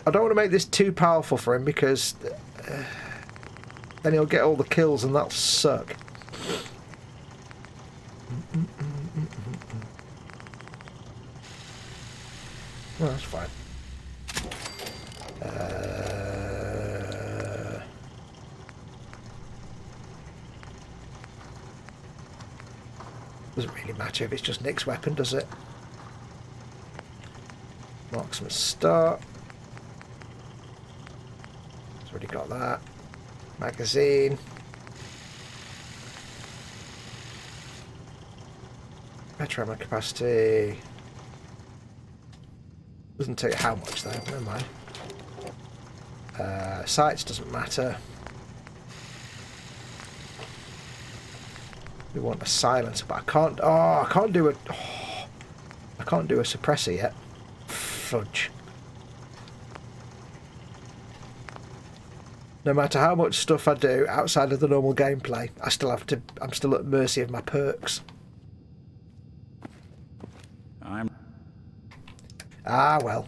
S1: I don't want to make this too powerful for him because then he'll get all the kills and that'll suck. Oh, that's fine. Doesn't really matter if it's just Nick's weapon, does it? Marksman start. It's already got that. Magazine. Better ammo capacity. Doesn't tell you how much though, never mind. Sights doesn't matter. We want a silencer, but I can't. Oh, I can't do a. Oh, I can't do a suppressor yet. Fudge. No matter how much stuff I do outside of the normal gameplay, I still have to. I'm still at mercy of my perks. Ah, well.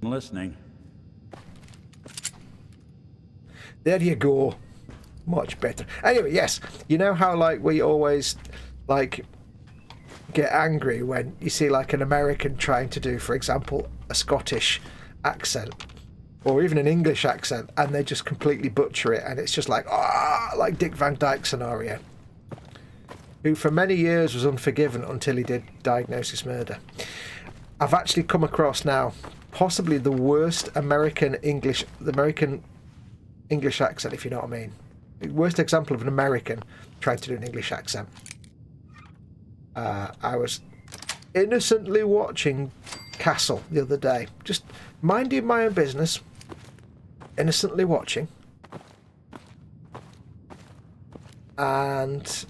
S2: I'm listening.
S1: There you go. Much better. Anyway, yes. You know how, like, we always, like, get angry when you see, like, an American trying to do, for example, a Scottish accent. Or even an English accent, and they just completely butcher it, and it's just like, like Dick Van Dyke scenario. Who for many years was unforgiven until he did Diagnosis Murder. I've actually come across now possibly the worst American English accent, if you know what I mean. The worst example of an American trying to do an English accent. I was innocently watching Castle the other day, just minding my own business, innocently watching, and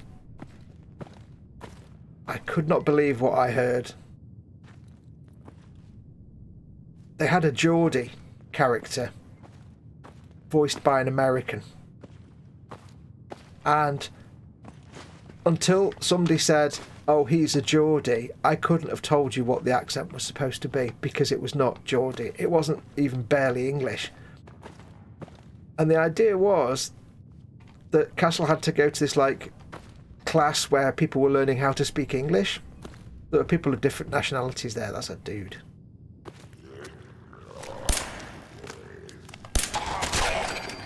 S1: I could not believe what I heard. They had a Geordie character voiced by an American, and until somebody said, oh, he's a Geordie, I couldn't have told you what the accent was supposed to be, because it was not Geordie. It wasn't even barely English. And the idea was that Castle had to go to this, like, class where people were learning how to speak English. There were people of different nationalities there. That's a dude.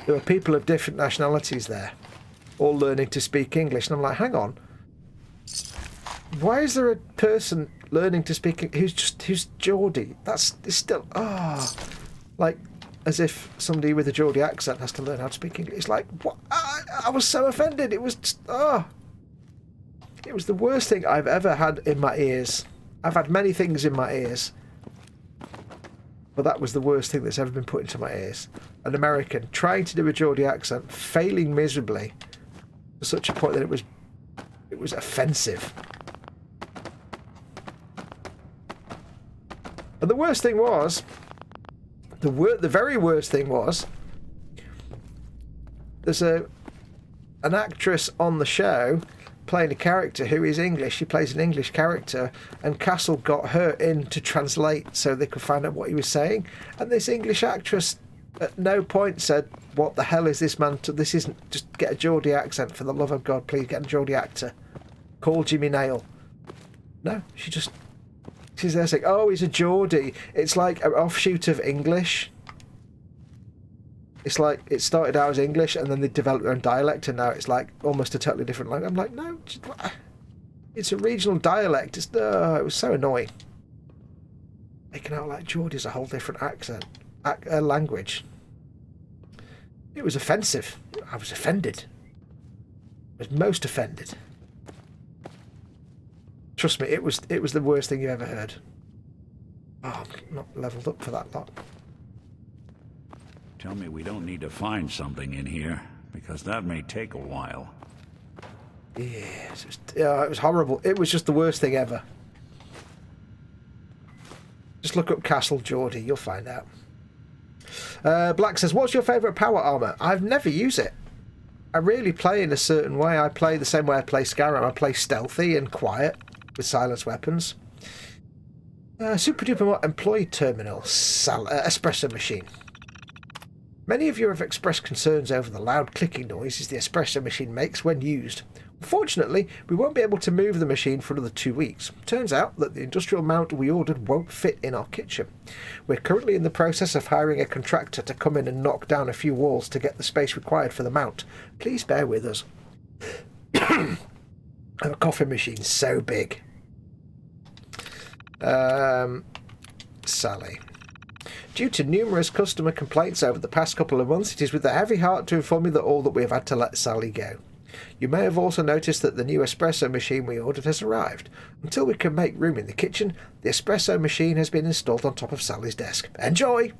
S1: There were people of different nationalities there, all learning to speak English. And I'm like, hang on. Why is there a person learning to speak who's Geordie? It's still like as if somebody with a Geordie accent has to learn how to speak English. It's like, what? I was so offended. It was just, it was the worst thing I've ever had in my ears. I've had many things in my ears, but that was the worst thing that's ever been put into my ears. An American trying to do a Geordie accent, failing miserably to such a point that it was offensive. And the worst thing was, the very worst thing was, there's an actress on the show playing a character who is English. She plays an English character, and Castle got her in to translate so they could find out what he was saying. And this English actress at no point said, what the hell is this man? This isn't, just get a Geordie accent, for the love of God, please get a Geordie actor. Call Jimmy Nail. No, she's there saying, oh, he's a Geordie. It's like an offshoot of English. It's like it started out as English and then they developed their own dialect and now it's like almost a totally different language. I'm like, no, it's a regional dialect. It was so annoying. Making out like Geordie's a whole different accent, language. It was offensive. I was offended. I was most offended. Trust me, it was the worst thing you ever heard. Oh, I'm not leveled up for that lot.
S2: Tell me we don't need to find something in here, because that may take a while.
S1: Yes, it was horrible. It was just the worst thing ever. Just look up Castle Geordie, you'll find out. Black says, what's your favourite power armour? I've never used it. I really play in a certain way. I play the same way I play Skyrim. I play stealthy and quiet with silenced weapons. Super duper employee terminal, espresso machine. Many of you have expressed concerns over the loud clicking noises the espresso machine makes when used. Unfortunately, we won't be able to move the machine for another 2 weeks. Turns out that the industrial mount we ordered won't fit in our kitchen. We're currently in the process of hiring a contractor to come in and knock down a few walls to get the space required for the mount. Please bear with us. A coffee machine so big. Sally. Due to numerous customer complaints over the past couple of months, it is with a heavy heart to inform you that all that we have had to let Sally go. You may have also noticed that the new espresso machine we ordered has arrived. Until we can make room in the kitchen, the espresso machine has been installed on top of Sally's desk. Enjoy!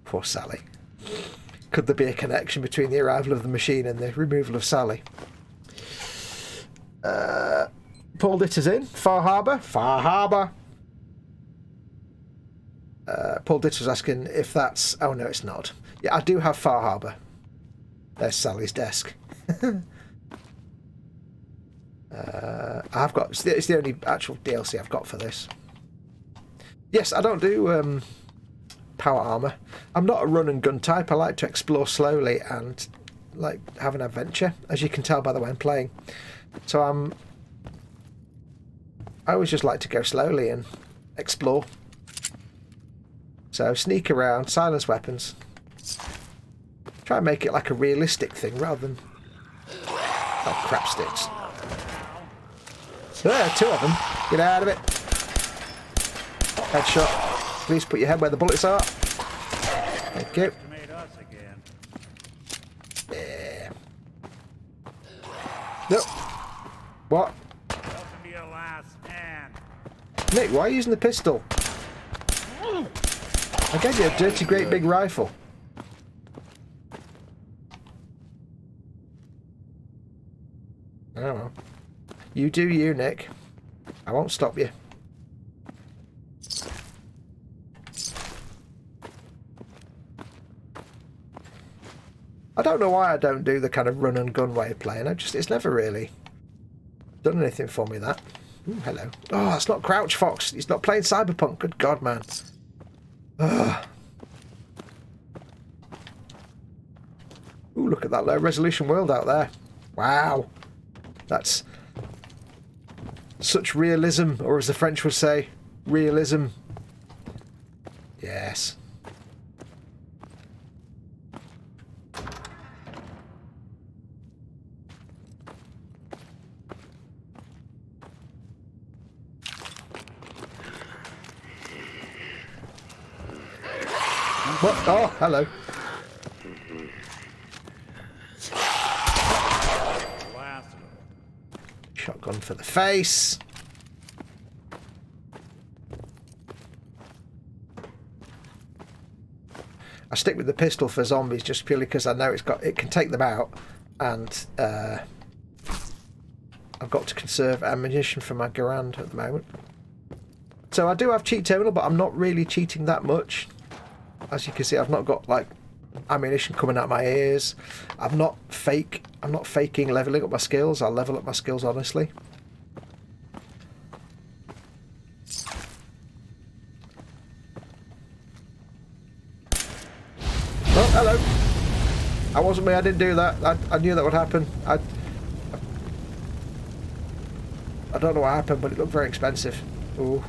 S1: Poor Sally. Could there be a connection between the arrival of the machine and the removal of Sally? Paul Ditter's in. Far Harbour? Far Harbour! Paul Ditter's asking if that's... Oh, no, it's not. Yeah, I do have Far Harbour. There's Sally's desk. I've got... It's the only actual DLC I've got for this. Yes, I don't do power armour. I'm not a run and gun type. I like to explore slowly and like have an adventure, as you can tell by the way I'm playing. So I always just like to go slowly and explore. So sneak around, silence weapons. Try and make it like a realistic thing rather than like crap sticks. There, 2 of them. Get out of it. Headshot. Please put your head where the bullets are. Thank you. Yeah. No. What? Nick, why are you using the pistol? I gave you a dirty great big rifle. I don't know. You do you, Nick. I won't stop you. I don't know why I don't do the kind of run and gun way of playing. It's never really done anything for me, that. Ooh, hello. Oh, that's not Crouch Fox. He's not playing Cyberpunk. Good God, man. Ugh. Ooh, look at that low resolution world out there. Wow. That's such realism, or as the French would say, realism. Yes. What? Oh, hello. Shotgun for the face. I stick with the pistol for zombies just purely because I know it can take them out, and I've got to conserve ammunition for my Garand at the moment. So I do have cheat terminal, but I'm not really cheating that much. As you can see, I've not got like ammunition coming out my ears. I'm not faking leveling up my skills. I'll level up my skills honestly. Oh, hello. That wasn't me. I didn't do that. I knew that would happen. I don't know what happened, but it looked very expensive. Ooh.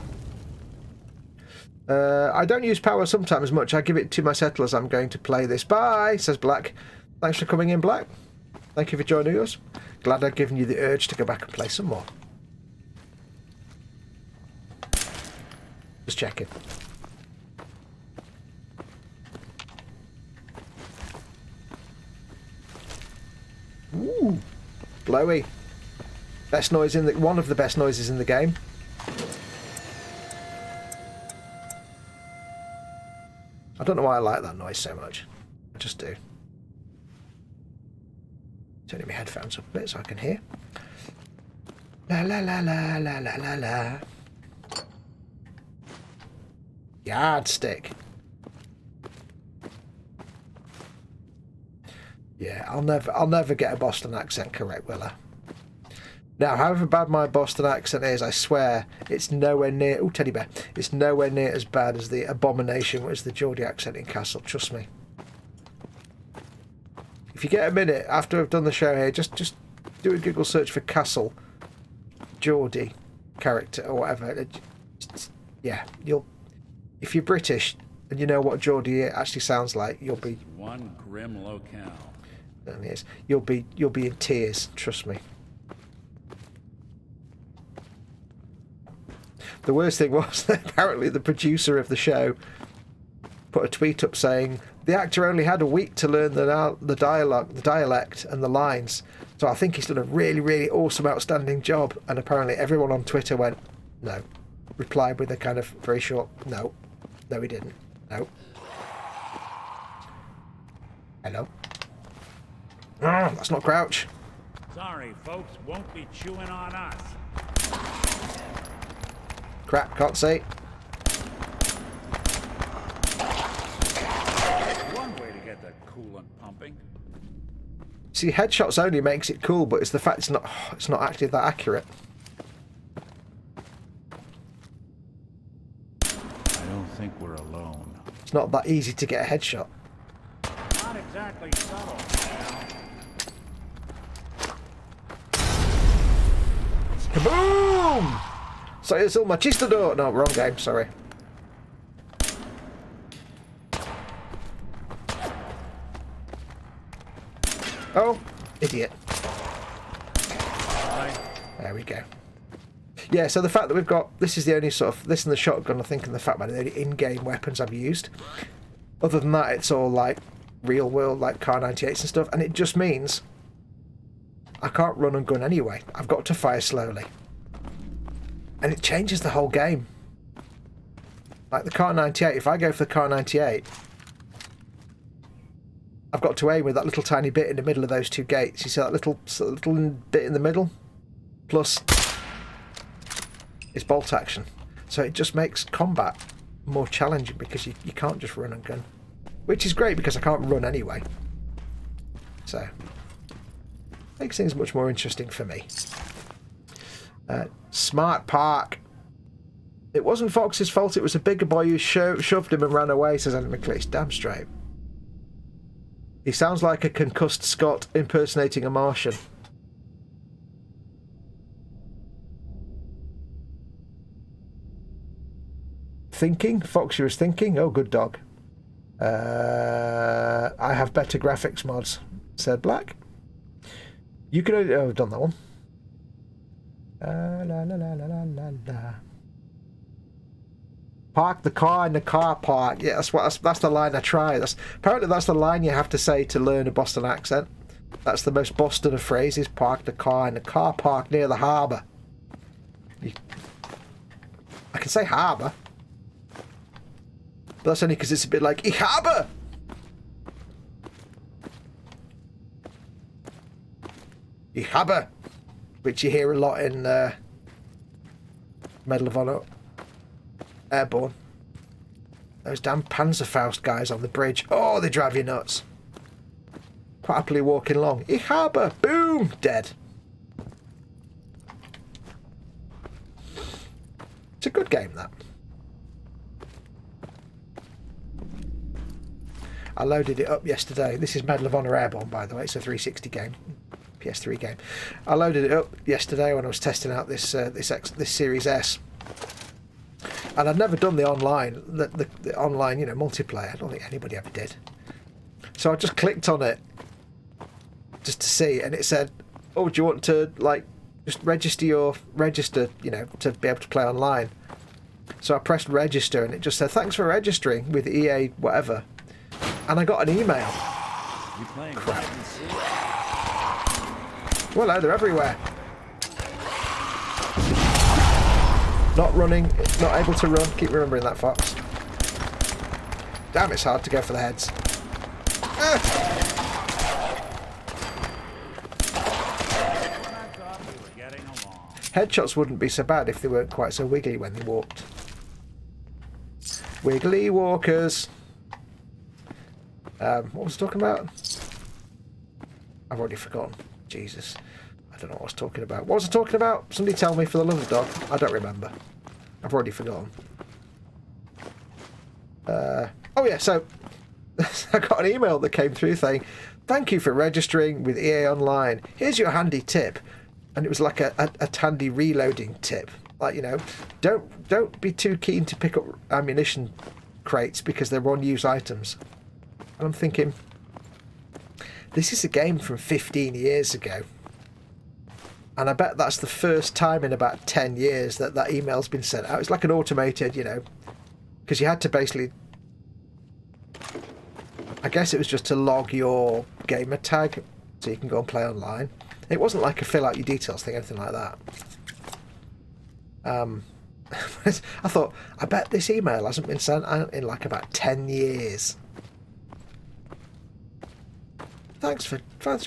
S1: I don't use power sometimes much. I give it to my settlers. I'm going to play this. Bye, says Black. Thanks for coming in, Black. Thank you for joining us. Glad I've given you the urge to go back and play some more. Just checking. Ooh, blowy. Best noise in the one of the best noises in the game. I don't know why I like that noise so much. I just do. Turning my headphones up a bit so I can hear. La la la la la la la la. Yardstick. Yeah, I'll never get a Boston accent correct, will I? Now, however bad my Boston accent is, I swear it's nowhere near. Oh, teddy bear! It's nowhere near as bad as the abomination which is the Geordie accent in Castle. Trust me. If you get a minute after I've done the show here, just do a Google search for Castle Geordie character or whatever. Yeah, you'll. If you're British and you know what Geordie actually sounds like, you'll be
S2: one grim locale.
S1: And yes, you'll be in tears. Trust me. The worst thing was that apparently the producer of the show put a tweet up saying the actor only had a week to learn the dialect and the lines. So I think he's done a really, really awesome, outstanding job. And apparently everyone on Twitter went, no. Replied with a kind of very short, no. No, he didn't. No. Hello? Ah, that's not Crouch.
S2: Sorry, folks, won't be chewing on us.
S1: Crap, can't see.
S2: One way to get the coolant pumping.
S1: See, headshots only makes it cool, but it's the fact it's not actually that accurate.
S2: I don't think we're alone.
S1: It's not that easy to get a headshot.
S2: Not exactly subtle.
S1: Kaboom! So it's all machistador. No, wrong game. Sorry. Oh, idiot. There we go. Yeah, so the fact that we've got... This is the only sort of... This and the shotgun, I think, and the fact that the only in-game weapons I've used. Other than that, it's all, like, real-world, like, Kar-98s and stuff. And it just means I can't run and gun anyway. I've got to fire slowly. And it changes the whole game. Like the Kar-98, if I go for the Kar-98... I've got to aim with that little tiny bit in the middle of those two gates. You see that little bit in the middle? Plus, it's bolt action. So it just makes combat more challenging because you can't just run and gun. Which is great because I can't run anyway. So, makes things much more interesting for me. Smart Park. It wasn't Fox's fault, it was a bigger boy who shoved him and ran away, says Andy McLeish. Damn straight. He sounds like a concussed Scot impersonating a Martian. Thinking? Foxy was thinking? Oh, good dog. I have better graphics mods, said Black. You can only... Oh, I've done that one. La la la la la la la. Park the car in the car park. Yeah, that's the line I try. Apparently that's the line you have to say to learn a Boston accent. That's the most Boston of phrases. Park the car in the car park near the harbour. I can say harbour, but that's only because it's a bit like harbour. Harbour, which you hear a lot in Medal of Honor. Airborne. Those damn Panzerfaust guys on the bridge. Oh, they drive you nuts. Quite happily walking along. Ich habe! Boom! Dead. It's a good game, that. I loaded it up yesterday. This is Medal of Honor Airborne, by the way. It's a 360 game. PS3 game. I loaded it up yesterday when I was testing out this Series S. And I'd never done the online, the online, you know, multiplayer. I don't think anybody ever did. So I just clicked on it just to see, and it said, "Oh, do you want to like just register, you know, to be able to play online?" So I pressed register, and it just said, "Thanks for registering with EA whatever," and I got an email.
S2: You playing?
S1: Crap. Well, no, they're everywhere. Not running, not able to run. Keep remembering that, Fox. Damn, it's hard to go for the heads. Headshots wouldn't be so bad if they weren't quite so wiggly when they walked. Wiggly walkers. What was I talking about? I've already forgotten. Jesus. I don't know what I was talking about. What was I talking about? Somebody tell me, for the love of dog. I don't remember. I've already forgotten. Oh yeah, so I got an email that came through saying, "Thank you for registering with EA Online. Here's your handy tip." And it was like a handy reloading tip. Like, you know, don't be too keen to pick up ammunition crates because they're one-use items. And I'm thinking, this is a game from 15 years ago. And I bet that's the first time in about 10 years that that email's been sent out. It's like an automated, you know, because you had to basically, I guess it was just to log your gamer tag so you can go and play online. It wasn't like a fill out your details thing, anything like that. I thought, I bet this email hasn't been sent out in like about 10 years. Thanks for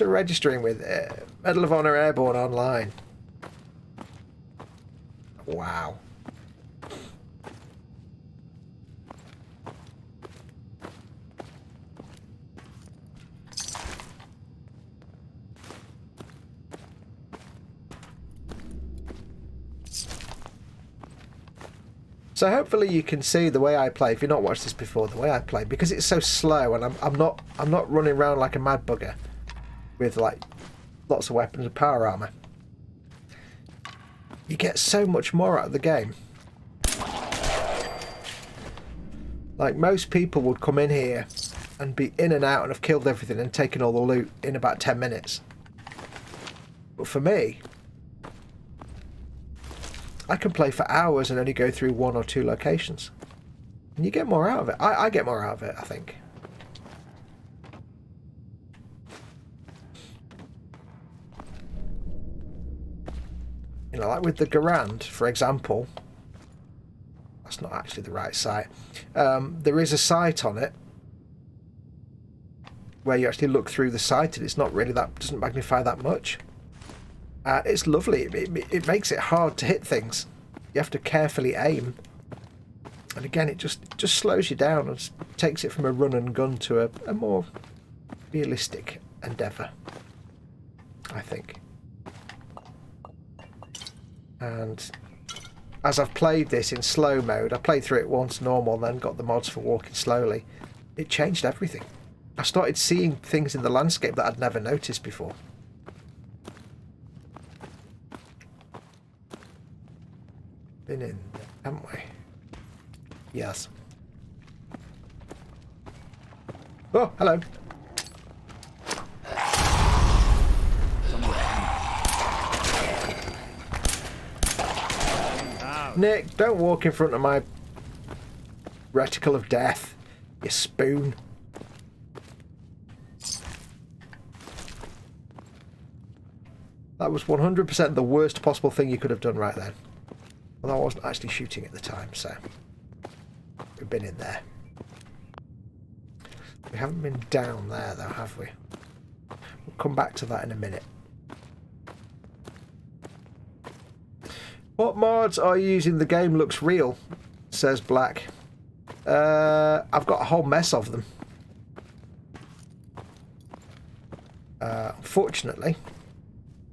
S1: registering with Medal of Honor Airborne Online. Wow. So hopefully you can see the way I play. If you've not watched this before, the way I play, because it's so slow, and I'm not running around like a mad bugger with like lots of weapons and power armor. You get so much more out of the game. Like, most people would come in here and be in and out and have killed everything and taken all the loot in about 10 minutes. But for me, I can play for hours and only go through 1 or 2 locations. And you get more out of it. I get more out of it, I think. You know, like with the Garand, for example. That's not actually the right site. There is a site on it where you actually look through the site, and it's not really that, doesn't magnify that much. It's lovely. It makes it hard to hit things. You have to carefully aim, and again, it just slows you down and takes it from a run and gun to a more realistic endeavour, I think. And as I've played this in slow mode, I played through it once normal, then got the mods for walking slowly. It changed everything. I started seeing things in the landscape that I'd never noticed before. Been in there, haven't we? Yes. Oh, hello. Nick, don't walk in front of my reticle of death, you spoon. That was 100% the worst possible thing you could have done right then. Although I wasn't actually shooting at the time, so we've been in there. We haven't been down there though, have we? We'll come back to that in a minute. What mods are you using? The game looks real, says Black. I've got a whole mess of them. Unfortunately,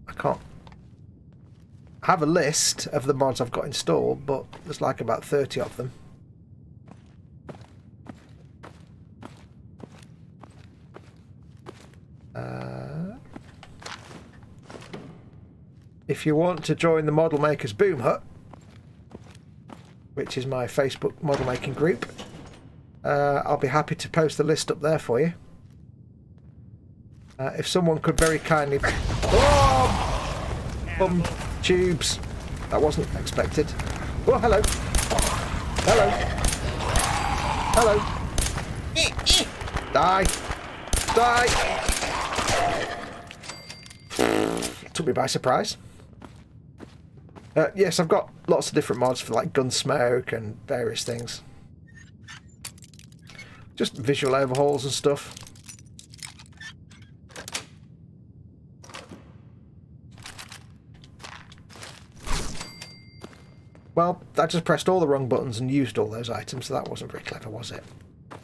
S1: I can't have a list of the mods I've got installed, but there's like about 30 of them. If you want to join the Model Makers Boom Hut, which is my Facebook model making group. I'll be happy to post the list up there for you. If someone could very kindly... Oh! Bum tubes. That wasn't expected. Oh, hello. Hello. Hello. Die. Die. Took me by surprise. Yes, I've got lots of different mods for like Gunsmoke and various things. Just visual overhauls and stuff. Well, I just pressed all the wrong buttons and used all those items, so that wasn't very clever, was it?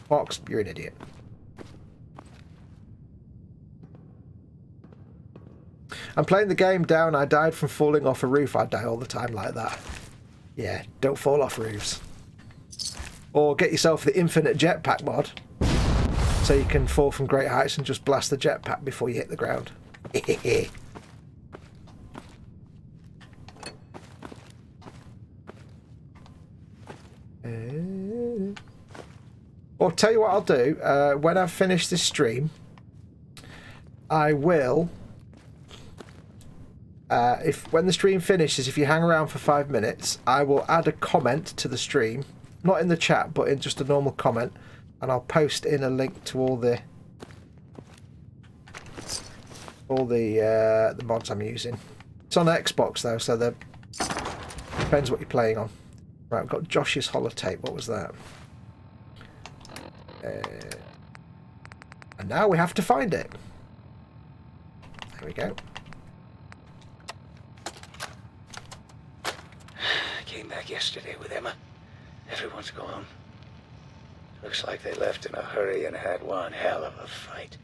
S1: Fox, you're an idiot. I'm playing the game down. I died from falling off a roof. I die all the time like that. Yeah, don't fall off roofs. Or get yourself the infinite jetpack mod, so you can fall from great heights and just blast the jetpack before you hit the ground. Or tell you what I'll do, when I've finished this stream, I will, when the stream finishes, if you hang around for 5 minutes, I will add a comment to the stream, not in the chat, but in just a normal comment, and I'll post in a link to all the mods I'm using. It's on Xbox though, so that depends what you're playing on. Right, we've got Josh's holotape. What was that? And now we have to find it. There we go.
S3: I came back yesterday with Emma. Everyone's gone. Looks like they left in a hurry and had one hell of a fight.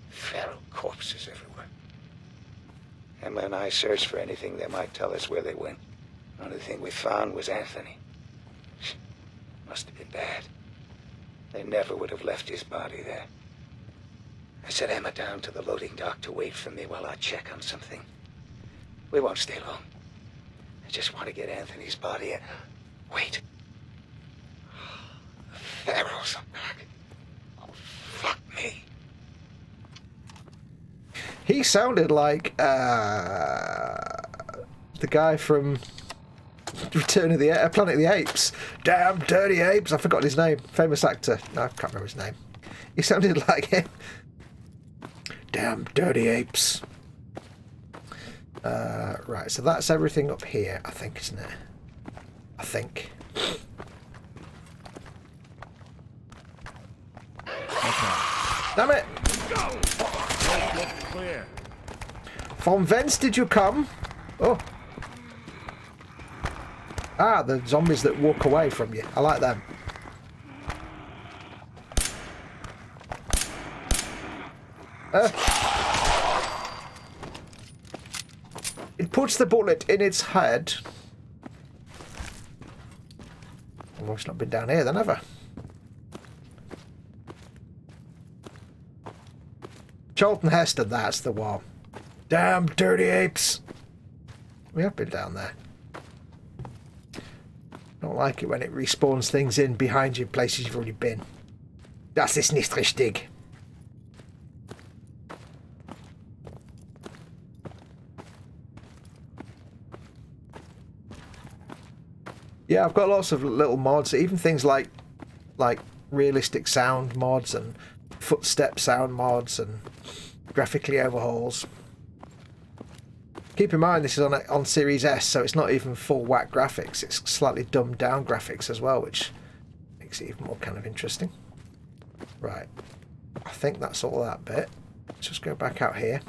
S3: Feral corpses everywhere. Emma and I searched for anything that might tell us where they went. The only thing we found was Anthony. Must have been bad. They never would have left his body there. I set Emma down to the loading dock to wait for me while I check on something. We won't stay long. I just want to get Anthony's body and... Wait. The Pharaohs are back. Oh, fuck me.
S1: He sounded like the guy from Return of the Planet of the Apes. Damn dirty apes. I forgot his name. Famous actor. No, I can't remember his name. He sounded like him. Damn dirty apes. Right, so that's everything up here, I think, isn't it? I think. Damn it!
S2: Clear.
S1: From whence did you come? Oh. Ah, the zombies that walk away from you. I like them. It puts the bullet in its head. I've always not been down here then, have I? Charlton Heston, that's the one. Damn dirty apes. We have been down there. Don't like it when it respawns things in behind you, places you've already been. Das ist nicht richtig. Yeah, I've got lots of little mods, even things like realistic sound mods and footstep sound mods and graphically overhauls. Keep in mind this is on Series S, so it's not even full whack graphics. It's slightly dumbed down graphics as well, which makes it even more kind of interesting. Right, I think that's all that bit. Let's just go back out here.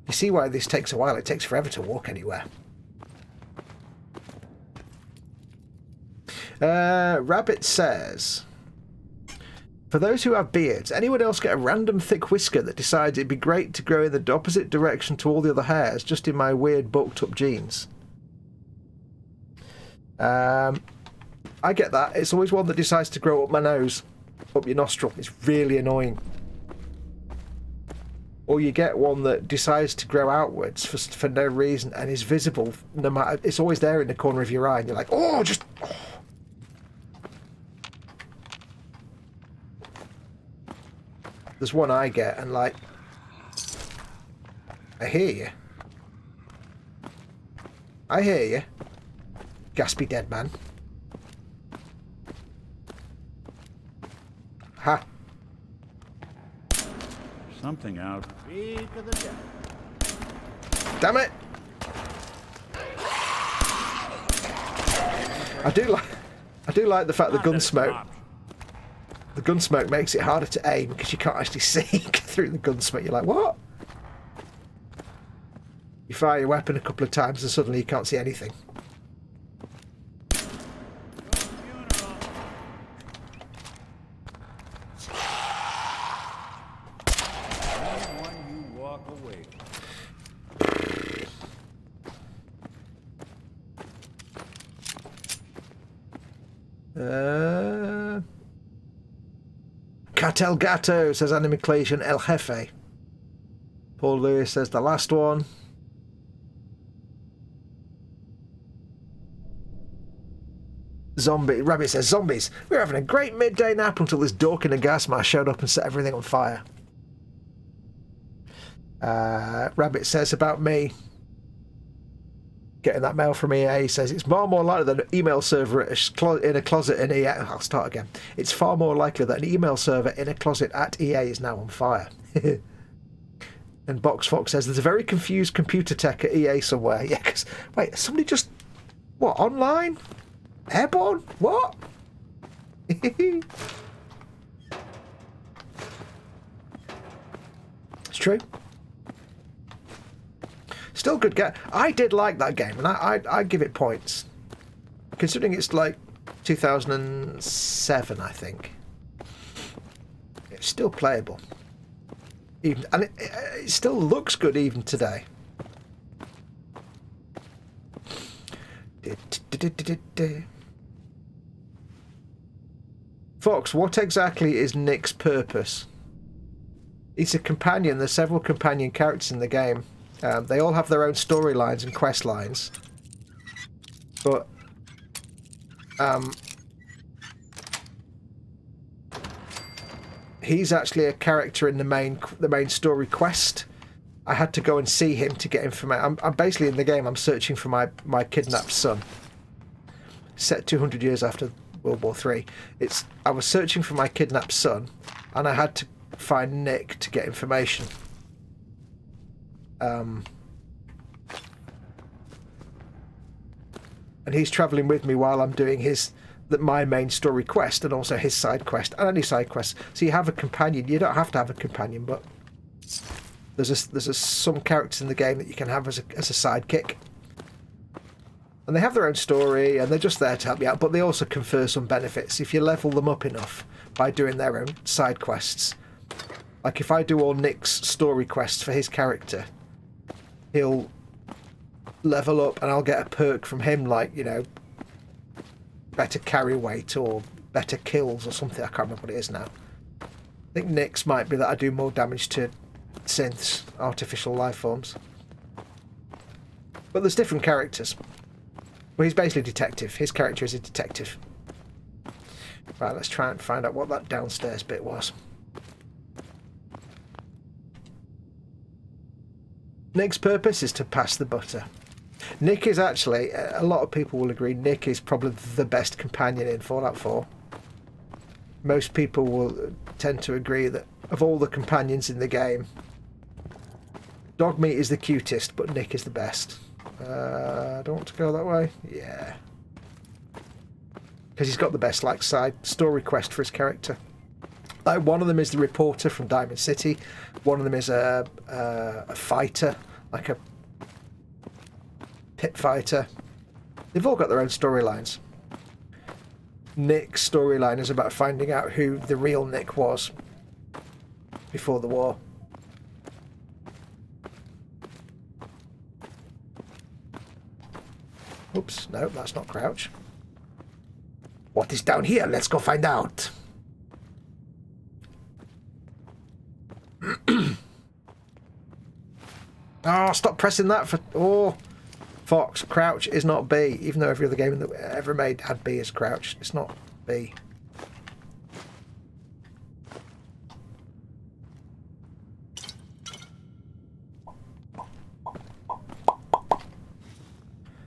S1: You see why this takes a while? It takes forever to walk anywhere. Rabbit says, for those who have beards, anyone else get a random thick whisker that decides it'd be great to grow in the opposite direction to all the other hairs, just in my weird bulked up genes? I get that. It's always one that decides to grow up my nose, up your nostril. It's really annoying. Or you get one that decides to grow outwards for no reason and is visible no matter. It's always there in the corner of your eye, and you're like, oh, just. Oh. there's one I get, and like, I hear you. I hear you. Gaspy dead man. Ha.
S2: Something out. Speak of the devil.
S1: Damn it! I do like the fact the gun smoke. The gun smoke makes it harder to aim because you can't actually see through the gun smoke. You're like, what? You fire your weapon a couple of times and suddenly you can't see anything. Cartel Gato says Animation El Jefe. Paul Lewis says the last one. Zombie Rabbit says zombies. We were having a great midday nap until this dork in a gas mask showed up and set everything on fire. Rabbit says about me getting that mail from EA, says it's far more likely that an email server in a closet in EA. I'll start again. It's far more likely that an email server in a closet at EA is now on fire. And Box Fox says there's a very confused computer tech at EA somewhere. Yeah, because wait, somebody just what online? Airborne? What? It's true. Still good game. I did like that game, and I give it points. Considering it's like 2007, I think. It's still playable. Even, and it still looks good even today. Fox, what exactly is Nick's purpose? He's a companion. There's several companion characters in the game. They all have their own storylines and quest lines, but he's actually a character in the main story quest. I had to go and see him to get information. I'm basically in the game. I'm searching for my kidnapped son. Set 200 years after World War III. I was searching for my kidnapped son, and I had to find Nick to get information. And he's travelling with me while I'm doing my main story quest and also his side quest and any side quests. So you have a companion. You don't have to have a companion, but there's some characters in the game that you can have as a sidekick, and they have their own story and they're just there to help you out. But they also confer some benefits if you level them up enough by doing their own side quests. Like if I do all Nick's story quests for his character, he'll level up and I'll get a perk from him, like, you know, better carry weight or better kills or something. I can't remember what it is now. I think Nick's might be that I do more damage to synths, artificial life forms. But there's different characters. Well, he's basically a detective. His character is a detective. Right, let's try and find out what that downstairs bit was. Nick's purpose is to pass the butter. Nick is actually, a lot of people will agree, Nick is probably the best companion in Fallout 4. Most people will tend to agree that of all the companions in the game, Dogmeat is the cutest, but Nick is the best. I don't want to go that way. Yeah. Because he's got the best, like, side story quest for his character. Like, one of them is the reporter from Diamond City. One of them is a fighter, like a pit fighter. They've all got their own storylines. Nick's storyline is about finding out who the real Nick was before the war. Oops, no, that's not Crouch. What is down here? Let's go find out. Oh, stop pressing that for... Oh, Fox, Crouch is not B, even though every other game that ever made had B as Crouch. It's not B.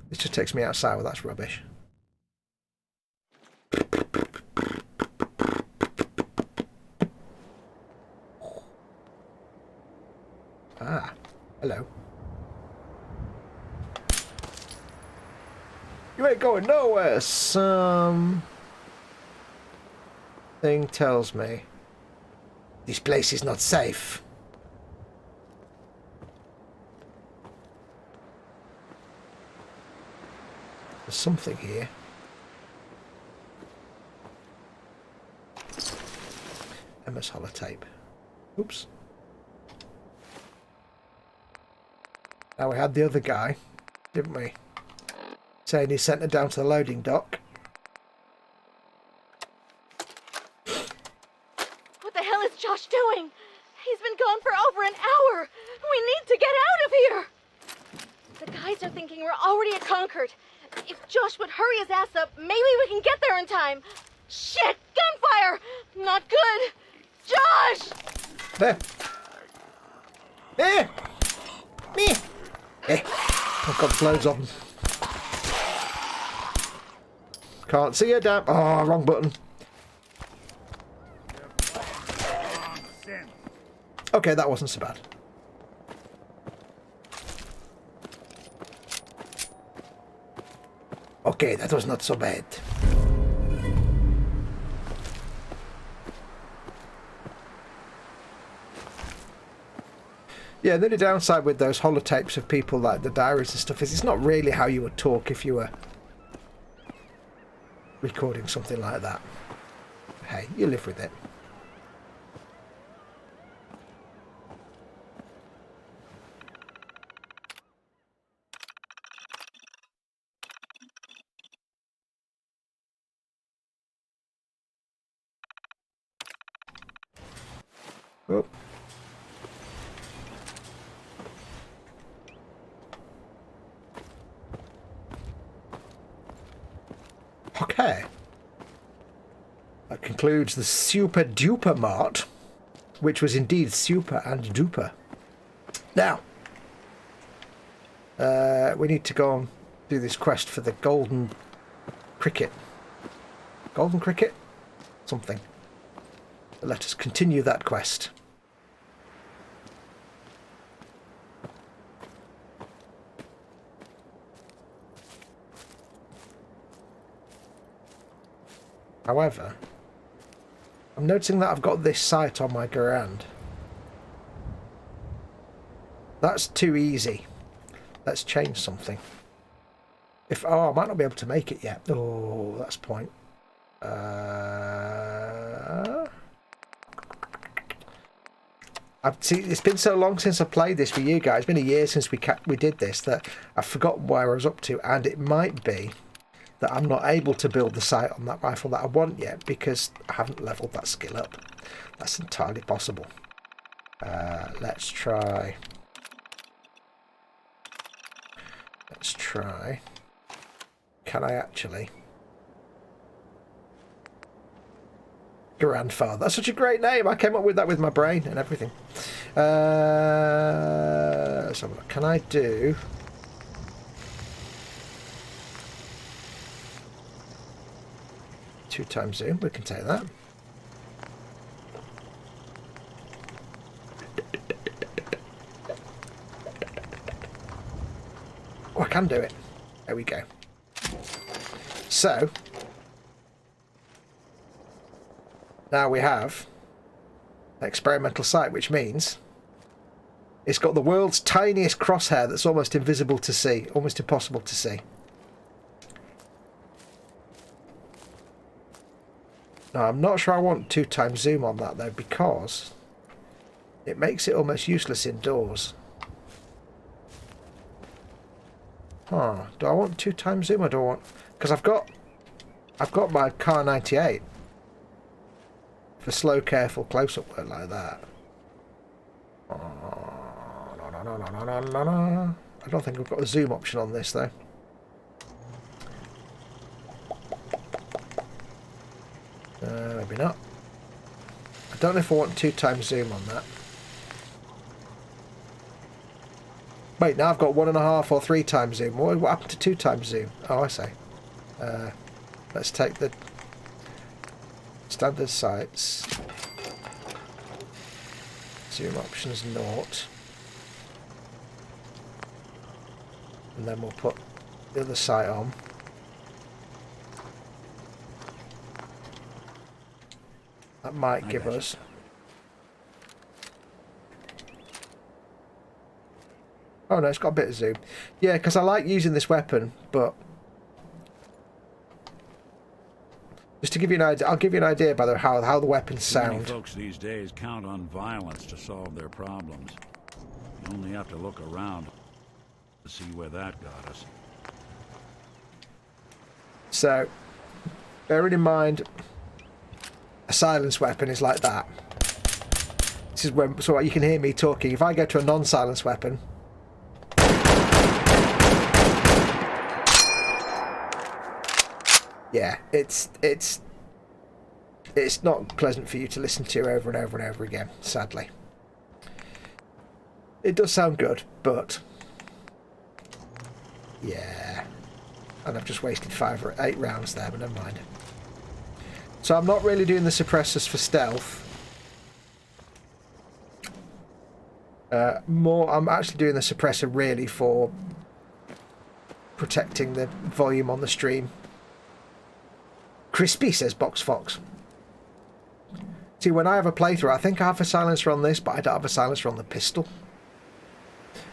S1: This just takes me outside. Well, that's rubbish. Ah, hello. You ain't going nowhere. Some thing tells me this place is not safe. There's something here. MS holotape. Oops. Now we had the other guy, didn't we? Saying he sent her down to the loading dock.
S4: What the hell is Josh doing? He's been gone for over an hour. We need to get out of here. The guys are thinking we're already at Concord. If Josh would hurry his ass up, maybe we can get there in time. Shit! Gunfire! Not good! Josh!
S1: There. There! Me! Eh. I've got loads of them. Can't see a damn... Oh, wrong button. Okay, that wasn't so bad. Okay, that was not so bad. Yeah, the only downside with those holotapes of people, like the diaries and stuff, is it's not really how you would talk if you were recording something like that. Hey, you live with it. Oh. Okay. That concludes the Super Duper Mart, which was indeed super and duper. Now, we need to go and do this quest for the golden cricket. Golden cricket? Something. Let us continue that quest. However, I'm noticing that I've got this site on my Garand. That's too easy. Let's change something. I might not be able to make it yet. Oh, that's a point. It's been so long since I played this for you guys. It's been a year since we did this that I've forgotten where I was up to, and it might be that I'm not able to build the site on that rifle that I want yet because I haven't leveled that skill up. That's entirely possible. Let's try. Can I actually? Grandfather. That's such a great name. I came up with that with my brain and everything. So can I do? Two times zoom. We can take that. Oh, I can do it. There we go. So now we have an experimental site, which means it's got the world's tiniest crosshair that's almost invisible to see, almost impossible to see. Now, I'm not sure I want 2 times zoom on that though, because it makes it almost useless indoors. Huh, do I want 2 times zoom or do I want... Because I've got my Car 98 for slow, careful close-up work like that. I don't think I've got the zoom option on this though. Maybe not. I don't know if I want 2 times zoom on that. Wait, now I've got 1.5 or 3 times zoom. What happened to 2 times zoom? Oh, I see. Let's take the standard sights. Zoom options 0. And then we'll put the other sight on. That might give us... Oh no, it's got a bit of zoom. Yeah, because I like using this weapon, but... Just to give you an idea, I'll give you an idea by the, how the weapons sound.
S2: Many folks these days count on violence to solve their problems. You only have to look around to see where that got us.
S1: So, bearing in mind, a silence weapon is like that. This is when, so you can hear me talking. If I go to a non-silence weapon, yeah, it's not pleasant for you to listen to over and over and over again, sadly. It does sound good, but yeah. And I've just wasted 5 or 8 rounds there, but never mind. So I'm not really doing the suppressors for stealth. I'm actually doing the suppressor really for protecting the volume on the stream. Crispy, says Box Fox. See, when I have a playthrough, I think I have a silencer on this, but I don't have a silencer on the pistol.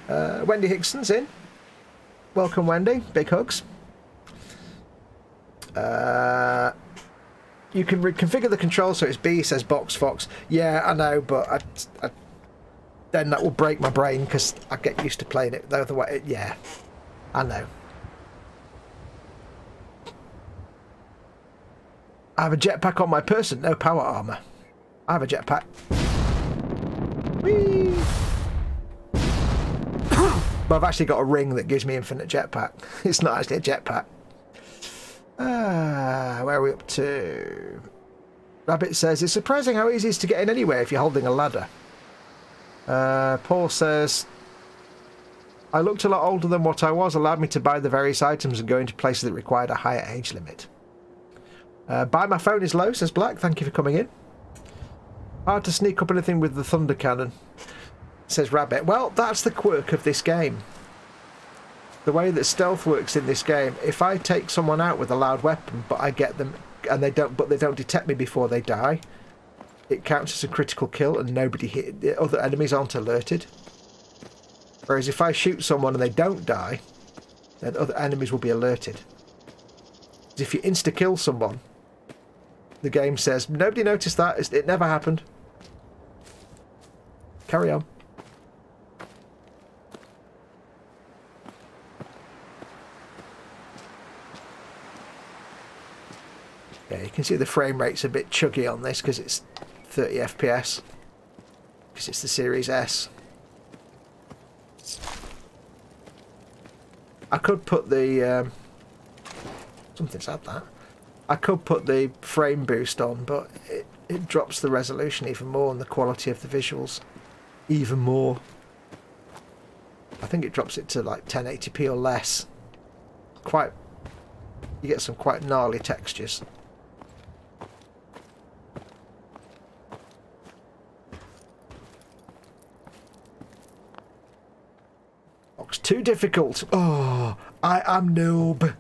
S1: Wendy Hickson's in. Welcome, Wendy. Big hugs. You can reconfigure the control so it's B, says Box Fox. Yeah, I know, but then that will break my brain because I get used to playing it the other way. Yeah, I know. I have a jetpack on my person, no power armor. I have a jetpack. Whee! But I've actually got a ring that gives me infinite jetpack. It's not actually a jetpack. Where are we up to? Rabbit says, it's surprising how easy it is to get in anywhere if you're holding a ladder. Paul says, I looked a lot older than what I was, allowed me to buy the various items and go into places that required a higher age limit. Buy my phone is low, says Black. Thank you for coming in. Hard to sneak up anything with the thunder cannon, says Rabbit. Well, that's the quirk of this game. The way that stealth works in this game, if I take someone out with a loud weapon, but I get them and they don't detect me before they die, it counts as a critical kill and the other enemies aren't alerted. Whereas if I shoot someone and they don't die, then other enemies will be alerted. If you insta-kill someone, the game says, nobody noticed that, it never happened. Carry on. Yeah, you can see the frame rate's a bit chuggy on this because it's 30 FPS. Because it's the Series S. I could put the... something's had that. I could put the frame boost on, but it drops the resolution even more and the quality of the visuals even more. I think it drops it to like 1080p or less. You get some quite gnarly textures. Box too difficult. Oh, I am noob.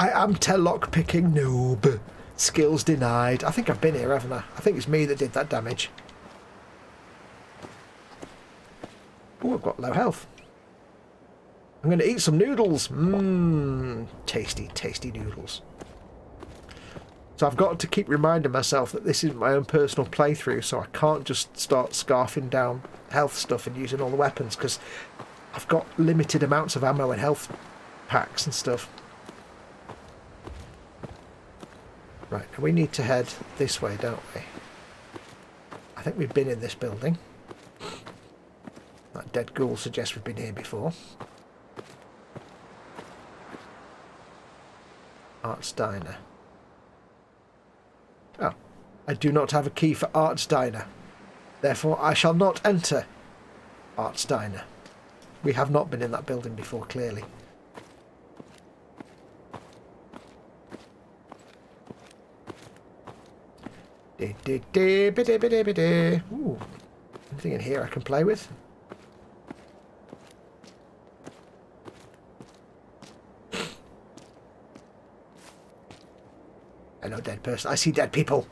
S1: I am lock picking noob. Skills denied. I think I've been here, haven't I? I think it's me that did that damage. Oh, I've got low health. I'm going to eat some noodles. Mmm, tasty, tasty noodles. So I've got to keep reminding myself that this is my own personal playthrough, so I can't just start scarfing down health stuff and using all the weapons, because I've got limited amounts of ammo and health packs and stuff. Right, now we need to head this way, don't we? I think we've been in this building. That dead ghoul suggests we've been here before. Art's Diner. Oh, I do not have a key for Art's Diner. Therefore, I shall not enter Art's Diner. We have not been in that building before, clearly. Ooh, anything in here I can play with? Hello, dead person. I see dead people.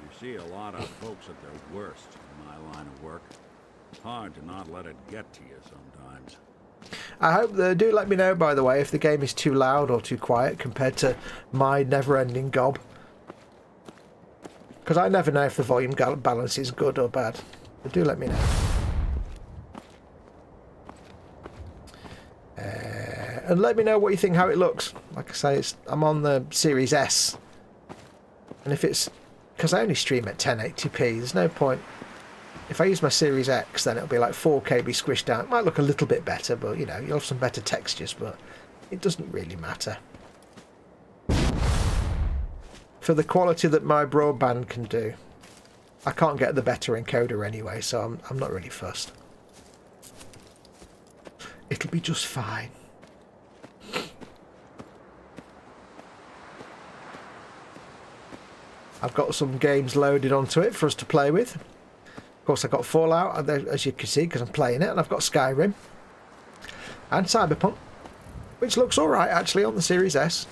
S2: You see a lot of folks at their worst in my line of work. Hard to not let it get to you sometimes.
S1: I hope do let me know, by the way, if the game is too loud or too quiet compared to my never-ending gob. Because I never know if the volume balance is good or bad. But do let me know. And let me know what you think, how it looks. Like I say, I'm on the Series S. And if it's... Because I only stream at 1080p, there's no point... If I use my Series X, then it'll be like 4K be squished down. It might look a little bit better, but, you know, you'll have some better textures, but it doesn't really matter. For the quality that my broadband can do, I can't get the better encoder anyway, so I'm not really fussed. It'll be just fine. I've got some games loaded onto it for us to play with. Of course, I've got Fallout, as you can see, because I'm playing it, and I've got Skyrim and Cyberpunk, which looks alright actually on the Series S.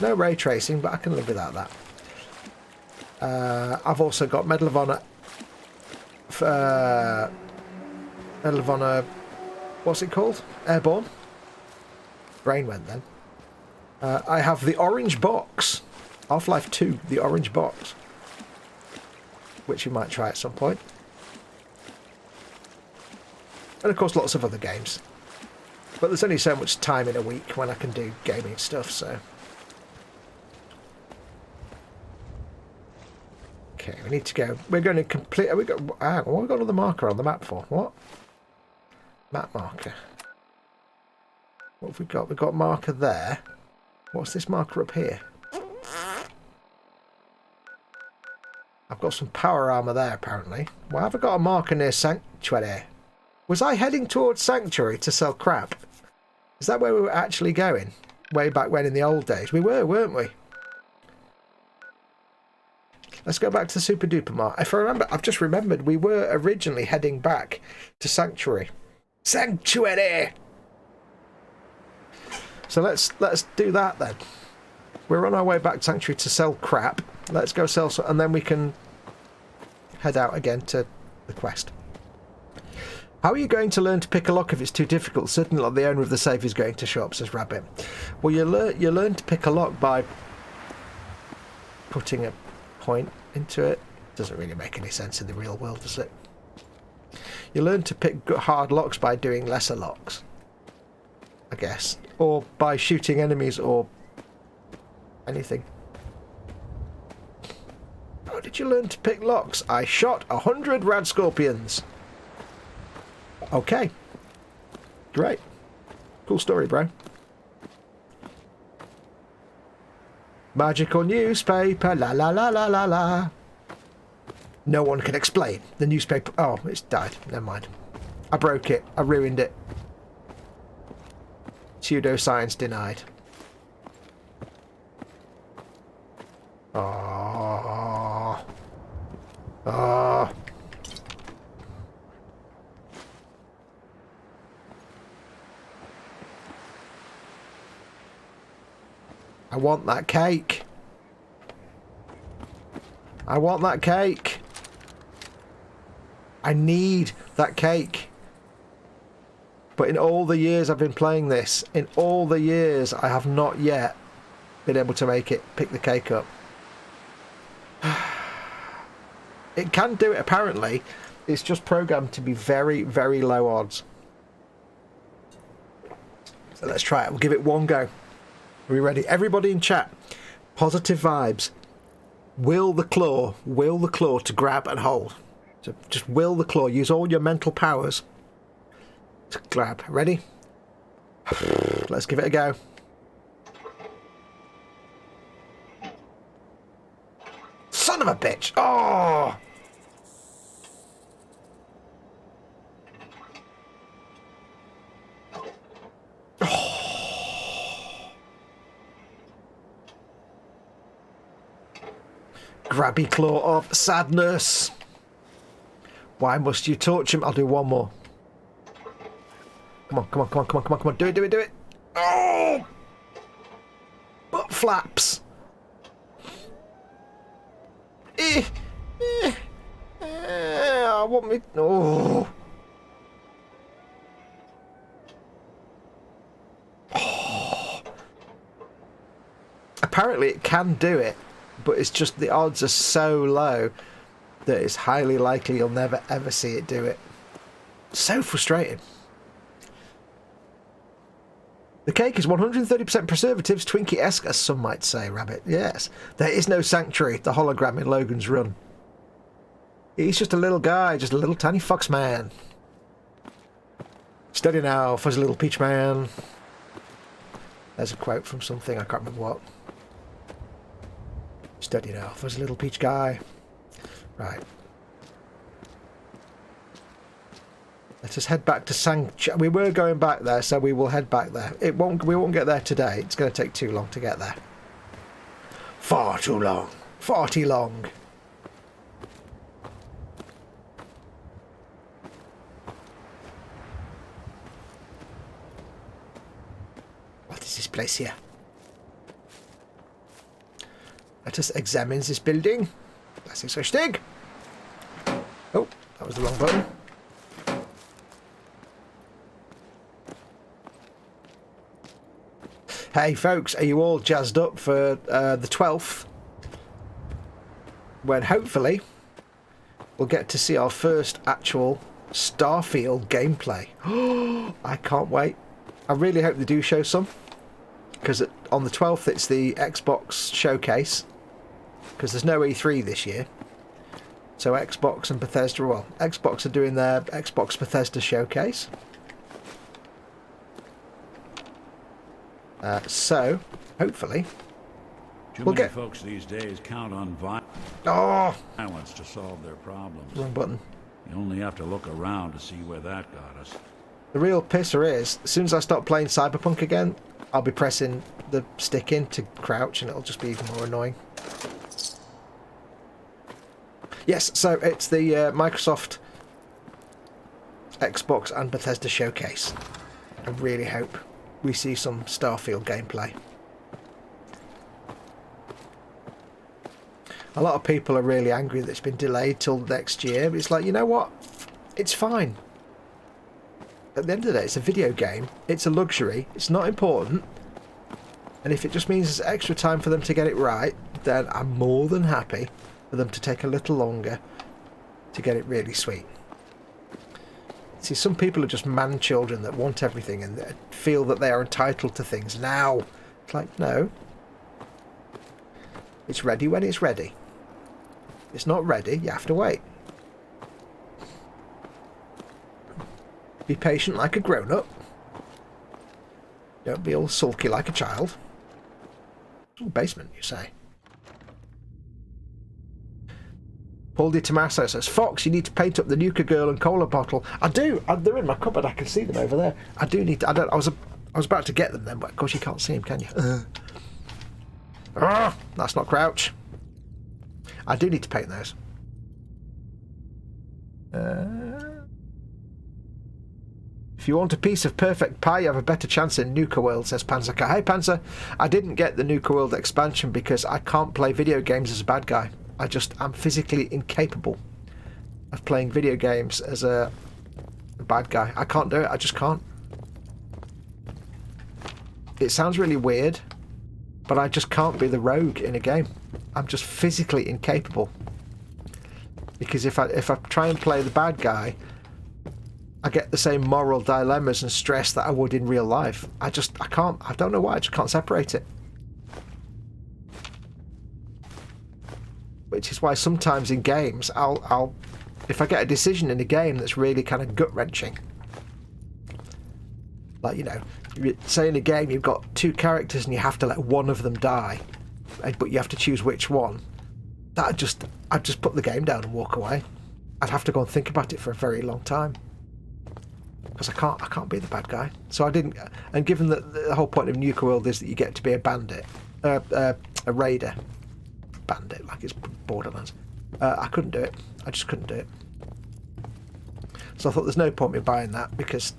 S1: No ray tracing, but I can live without that. I've also got Medal of Honor. Medal of Honor. What's it called? Airborne. Brain went then. I have the orange box. Half-Life 2, the orange box, which you might try at some point. And of course lots of other games. But there's only so much time in a week when I can do gaming stuff, so... Okay, we need to go. We're going to complete... What have we got another marker on the map for? What? Map marker. What have we got? We've got marker there. What's this marker up here? I've got some power armor there, apparently. Why have I got a marker near Sanctuary? Was I heading towards Sanctuary to sell crap? Is that where we were actually going? Way back when in the old days? We were, weren't we? Let's go back to the Super Duper Mart. If I remember, I've just remembered we were originally heading back to Sanctuary. Sanctuary! So let's do that then. We're on our way back to Sanctuary to sell crap. Let's go sell some, and then we can head out again to the quest. How are you going to learn to pick a lock if it's too difficult? Certainly not the owner of the safe is going to show up, says Rabbit. Well, you learn to pick a lock by putting a point into it. Doesn't really make any sense in the real world, does it? You learn to pick hard locks by doing lesser locks, I guess. Or by shooting enemies or anything. How did you learn to pick locks? I shot 100 rad scorpions. Okay. Great. Cool story, bro. Magical newspaper, la la la la la la. No one can explain. The newspaper... Oh, it's died. Never mind. I broke it. I ruined it. Pseudoscience denied. Oh. Oh. I want that cake. I want that cake. I need that cake. But in all the years I've been playing this, in all the years, I have not yet been able to make it pick the cake up. It can do it, apparently. It's just programmed to be very, very low odds. So let's try it. We'll give it one go. Are we ready? Everybody in chat, positive vibes. Will the claw to grab and hold. So just will the claw. Use all your mental powers to grab. Ready? Let's give it a go. Son of a bitch! Oh! Grabby claw of sadness. Why must you torch him? I'll do one more. Come on, come on, come on, come on, come on, come on. Do it, do it, do it. Oh! Butt flaps. I want me... Oh. Oh. Apparently it can do it, but it's just the odds are so low that it's highly likely you'll never ever see it do it. So frustrating. The cake is 130% preservatives, Twinkie-esque, as some might say, Rabbit. Yes. There is no sanctuary, the hologram in Logan's Run. He's just a little guy, just a little tiny fox man. Steady now, fuzzy little peach man. There's a quote from something, I can't remember what. Steady now, fuzzy little peach guy. Right. Let us head back to Sanctuary. We were going back there, so we will head back there. We won't get there today. It's going to take too long to get there. Far too long. Far too long. What is this place here? Let us examine this building. That's it, so stig. Oh, that was the wrong button. Hey folks, are you all jazzed up for the 12th? When hopefully we'll get to see our first actual Starfield gameplay. I can't wait. I really hope they do show some. Because on the 12th it's the Xbox showcase. Because there's no E3 this year. So Xbox and Bethesda, well, Xbox are doing their Xbox Bethesda showcase. So, hopefully,
S2: we'll get... folks these days count on violence to solve their problems.
S1: Wrong button.
S2: You only have to look around to see where that got us.
S1: The real pisser is, as soon as I stop playing Cyberpunk again, I'll be pressing the stick in to crouch and it'll just be even more annoying. Yes, so it's the Microsoft, Xbox and Bethesda showcase. I really hope we see some Starfield gameplay. A lot of people are really angry that it's been delayed till next year. It's like, you know what? It's fine. At the end of the day, it's a video game. It's a luxury. It's not important. And if it just means there's extra time for them to get it right, then I'm more than happy for them to take a little longer to get it really sweet. See, some people are just man-children that want everything and feel that they are entitled to things now. It's like, no. It's ready when it's ready. If it's not ready, you have to wait. Be patient like a grown-up. Don't be all sulky like a child. Ooh, basement, you say. Paul Di Tommaso says, Fox, you need to paint up the Nuka Girl and cola bottle. I do. They're in my cupboard. I can see them over there. I do need to. I was about to get them then, but of course you can't see them, can you? That's not crouch. I do need to paint those. If you want a piece of perfect pie, you have a better chance in Nuka World, says Panzerka. Hey, Panzer, I didn't get the Nuka World expansion because I can't play video games as a bad guy. I'm physically incapable of playing video games as a bad guy. I can't do it. I just can't. It sounds really weird, but I just can't be the rogue in a game. I'm just physically incapable. Because if I try and play the bad guy, I get the same moral dilemmas and stress that I would in real life. I can't. I don't know why. I just can't separate it. Which is why sometimes in games, I'll if I get a decision in a game that's really kind of gut-wrenching, like, you know, say in a game you've got two characters and you have to let one of them die, but you have to choose which one, I'd just put the game down and walk away. I'd have to go and think about it for a very long time. Because I can't be the bad guy. So I didn't, and given that the whole point of Nuka World is that you get to be a bandit, a raider, expand it like it's Borderlands. I couldn't do it. I just couldn't do it. So I thought there's no point in me buying that because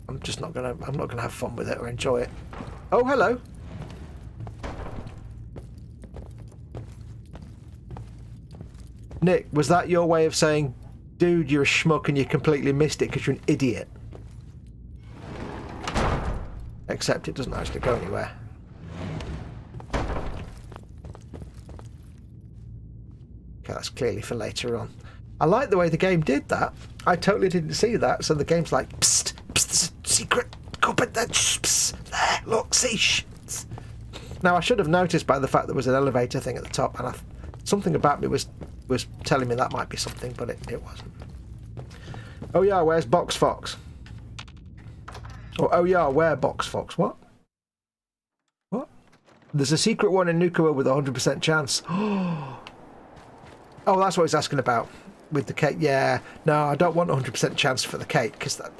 S1: I'm not gonna have fun with it or enjoy it. Oh, hello. Nick, was that your way of saying, dude, you're a schmuck and you completely missed it because you're an idiot? Except it doesn't actually go anywhere. Okay, that's clearly for later on. I like the way the game did that. I totally didn't see that. So the game's like, psst, psst, secret, cupboard there, psst, there, look, see, shh. Now I should have noticed by the fact there was an elevator thing at the top, and something about me was telling me that might be something, but it wasn't. Oh yeah, where's Box Fox? Oh yeah, where Box Fox? What? What? There's a secret one in Nuka with a 100% chance. Oh, that's what he's asking about with the cake. Yeah, no, I don't want 100% chance for the cake because that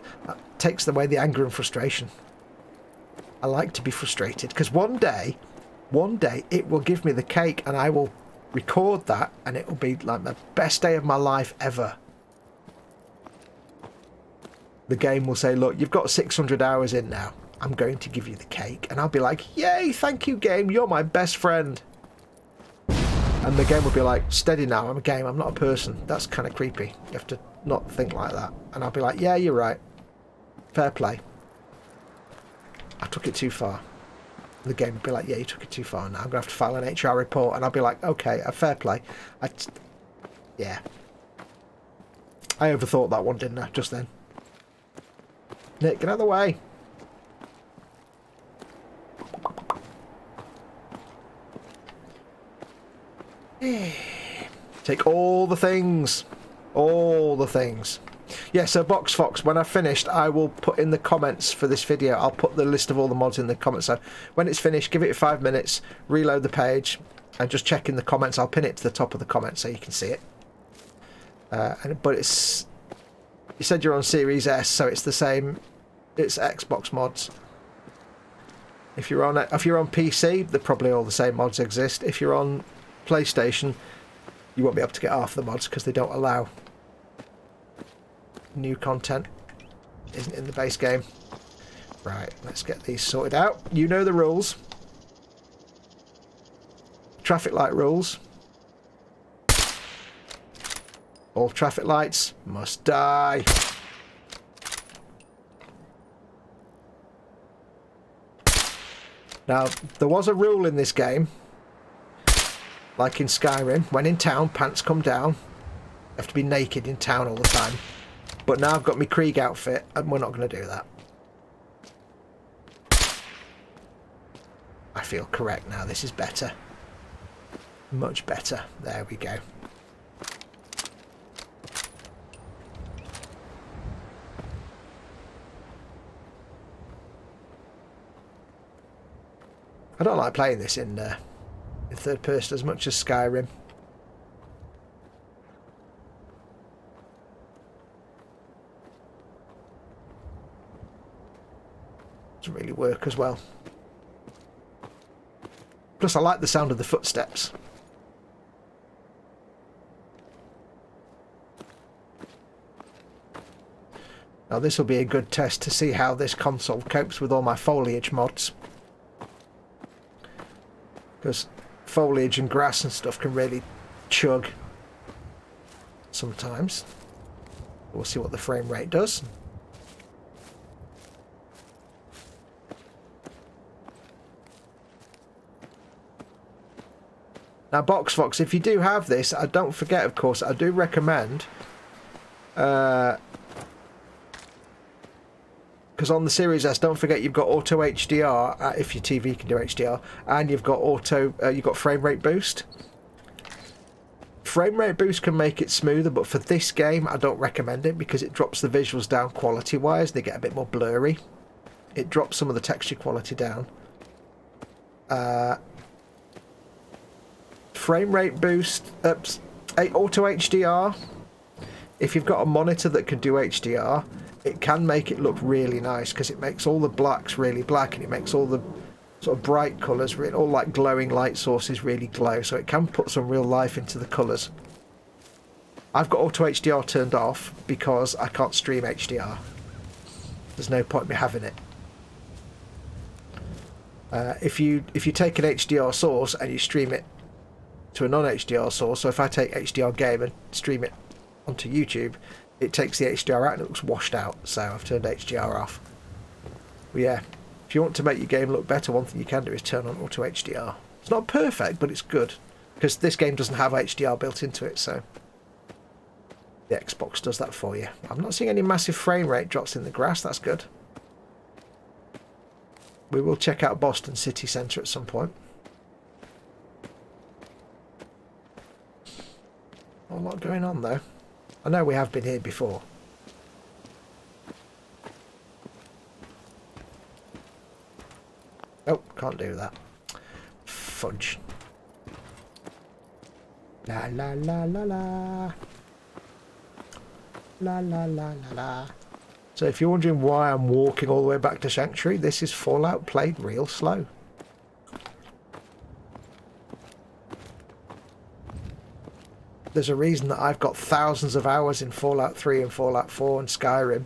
S1: takes away the anger and frustration. I like to be frustrated because one day it will give me the cake and I will record that and it will be like the best day of my life ever. The game will say, look, you've got 600 hours in now. I'm going to give you the cake. And I'll be like, yay, thank you, game. You're my best friend. And the game will be like, steady now, I'm a game, I'm not a person. That's kind of creepy. You have to not think like that. And I'll be like, yeah, you're right. Fair play. I took it too far. The game will be like, yeah, you took it too far now. I'm going to have to file an HR report. And I'll be like, okay, fair play. Yeah. I overthought that one, didn't I, just then? Nick, get out of the way. Take all the things. All the things. Yeah, so Box Fox, when I've finished, I will put in the comments for this video. I'll put the list of all the mods in the comments. So when it's finished, give it 5 minutes, reload the page, and just check in the comments. I'll pin it to the top of the comments so you can see it. But it's... You said you're on Series S, so it's the same. It's Xbox mods. If you're on PC, they're probably all the same mods exist. If you're on PlayStation, you won't be able to get half the mods because they don't allow new content isn't in the base game. Right, let's get these sorted out. You know the rules. Traffic light rules. All traffic lights must die. Now, there was a rule in this game, like in Skyrim, when in town, pants come down. You have to be naked in town all the time. But now I've got my Krieg outfit, and we're not going to do that. I feel correct now. This is better. Much better. There we go. I don't like playing this in third person as much as Skyrim. Doesn't really work as well. Plus I like the sound of the footsteps. Now this will be a good test to see how this console copes with all my foliage mods. Because foliage and grass and stuff can really chug sometimes. We'll see what the frame rate does. Now, Box Fox, if you do have this, don't forget, of course, I do recommend, because on the Series S, don't forget you've got auto HDR, if your TV can do HDR, and you've got frame rate boost. Frame rate boost can make it smoother, but for this game, I don't recommend it because it drops the visuals down quality-wise. They get a bit more blurry. It drops some of the texture quality down. Frame rate boost, auto HDR. If you've got a monitor that can do HDR, it can make it look really nice because it makes all the blacks really black and it makes all the sort of bright colours, all like glowing light sources really glow, so it can put some real life into the colours. I've got auto HDR turned off because I can't stream HDR. There's no point in me having it. If you take an HDR source and you stream it to a non-HDR source, so if I take HDR game and stream it onto YouTube, it takes the HDR out and it looks washed out, so I've turned HDR off. But yeah, if you want to make your game look better, one thing you can do is turn on auto HDR. It's not perfect, but it's good, because this game doesn't have HDR built into it, so the Xbox does that for you. I'm not seeing any massive frame rate drops in the grass, that's good. We will check out Boston City Centre at some point. Not a lot going on though. I know we have been here before. Oh, can't do that. Fudge. La la la la la. La la la la la. So if you're wondering why I'm walking all the way back to Sanctuary, this is Fallout played real slow. There's a reason that I've got thousands of hours in Fallout 3 and Fallout 4 and Skyrim.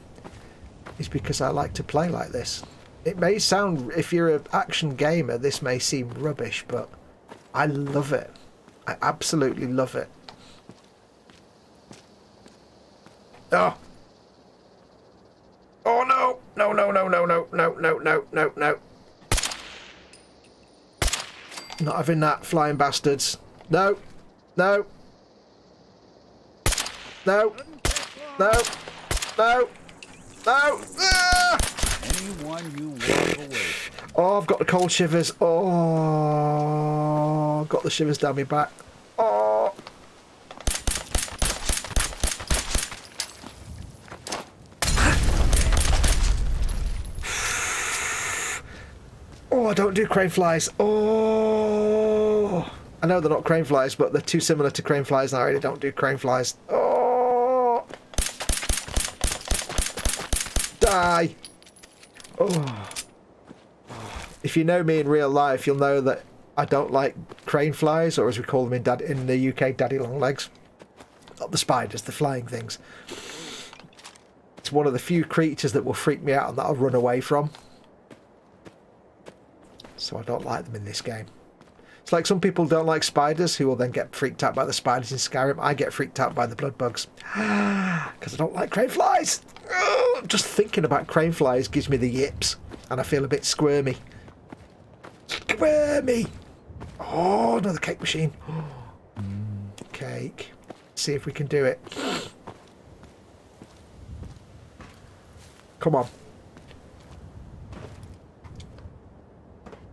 S1: It's because I like to play like this. It may sound, if you're an action gamer, this may seem rubbish, but I love it. I absolutely love it. Oh! Oh no! No, no, no, no, no, no, no, no, no, no. Not having that, flying bastards. No! No! No! No! No! No! Ah!
S2: Anyone you walk away.
S1: Oh, I've got the cold shivers. Oh, I've got the shivers down my back. Oh! Oh, I don't do crane flies. Oh! I know they're not crane flies, but they're too similar to crane flies, and I really don't do crane flies. Oh! Die! Oh. If you know me in real life, you'll know that I don't like crane flies, or as we call them in the UK, daddy long legs. Not the spiders, the flying things. It's one of the few creatures that will freak me out and that I'll run away from. So I don't like them in this game. It's like some people don't like spiders who will then get freaked out by the spiders in Skyrim. I get freaked out by the blood bugs. Because I don't like crane flies. Just thinking about crane flies gives me the yips. And I feel a bit squirmy. Squirmy! Oh, another cake machine. Cake. Let's see if we can do it. Come on.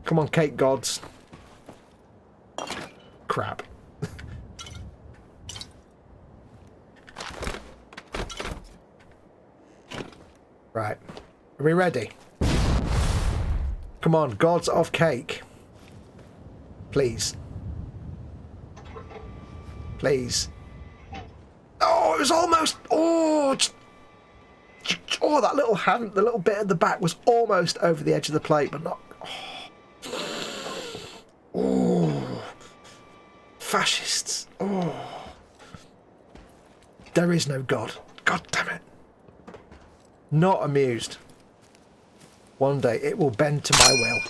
S1: Come on, cake gods. Crap. Right. Are we ready? Come on, gods of cake. Please. Please. Oh, it was almost... Oh, oh, that little hand, the little bit at the back was almost over the edge of the plate, but not... Oh. Fascists. Oh. There is no God. God damn it. Not amused. One day it will bend to my will.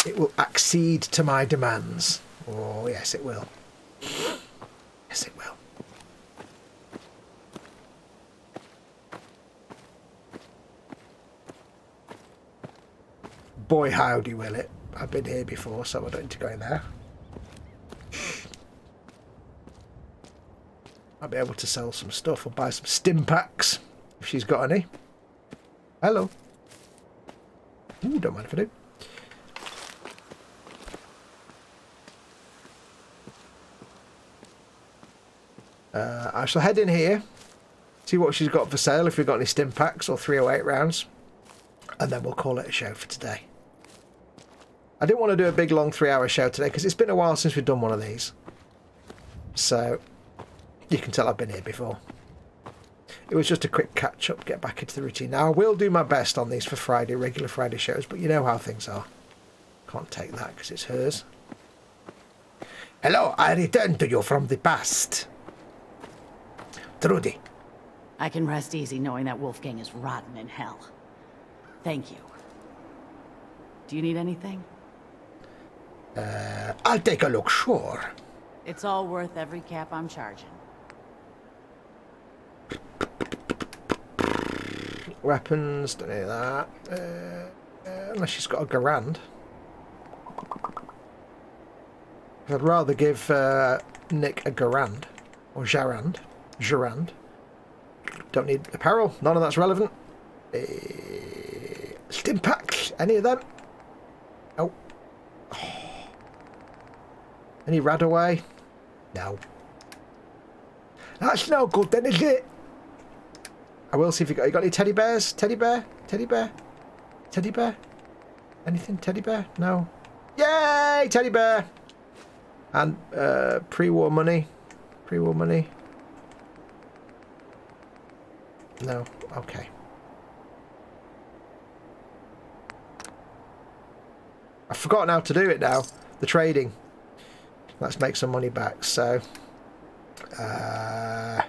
S1: It will accede to my demands. Oh, yes, it will. Yes, it will. Boy, howdy will it. I've been here before, so I don't need to go in there. I'll be able to sell some stuff or buy some stim packs if she's got any. Hello. Ooh, don't mind if I do. I shall head in here, see what she's got for sale, if we've got any stim packs or 308 rounds, and then we'll call it a show for today. I didn't want to do a big long 3-hour show today because it's been a while since we've done one of these. So you can tell I've been here before. It was just a quick catch up, get back into the routine. Now I will do my best on these for Friday, regular Friday shows, but you know how things are. can't take that because it's hers. Hello, I return to you from the past. Trudy.
S5: I can rest easy knowing that Wolfgang is rotten in hell. Thank you. Do you need anything?
S1: I'll take a look, sure.
S5: It's all worth every cap I'm charging.
S1: Weapons, don't need that. Unless she's got a Garand. I'd rather give Nick a Garand. Or Jarand. Jarand. Don't need apparel. None of that's relevant. Stim packs. Any of them? Oh. Any Radaway? No. That's no good then, is it? I will see if you got any teddy bears? Teddy bear? Teddy bear? Teddy bear? Anything? Teddy bear? No. Yay! Teddy bear! And pre-war money. Pre-war money. No. Okay. I've forgotten how to do it now. The trading. Let's make some money back. So, I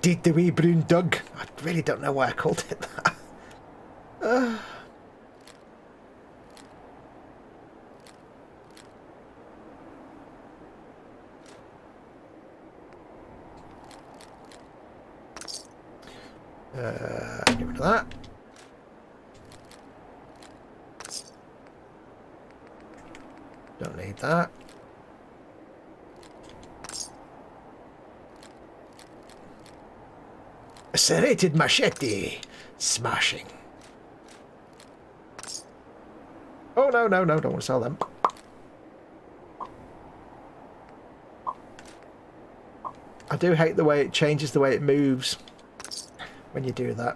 S1: did the wee brown dog. I really don't know why I called it that. Get rid of that. Don't need that. A serrated machete. Smashing. Oh, no, no, no. Don't want to sell them. I do hate the way it changes the way it moves when you do that.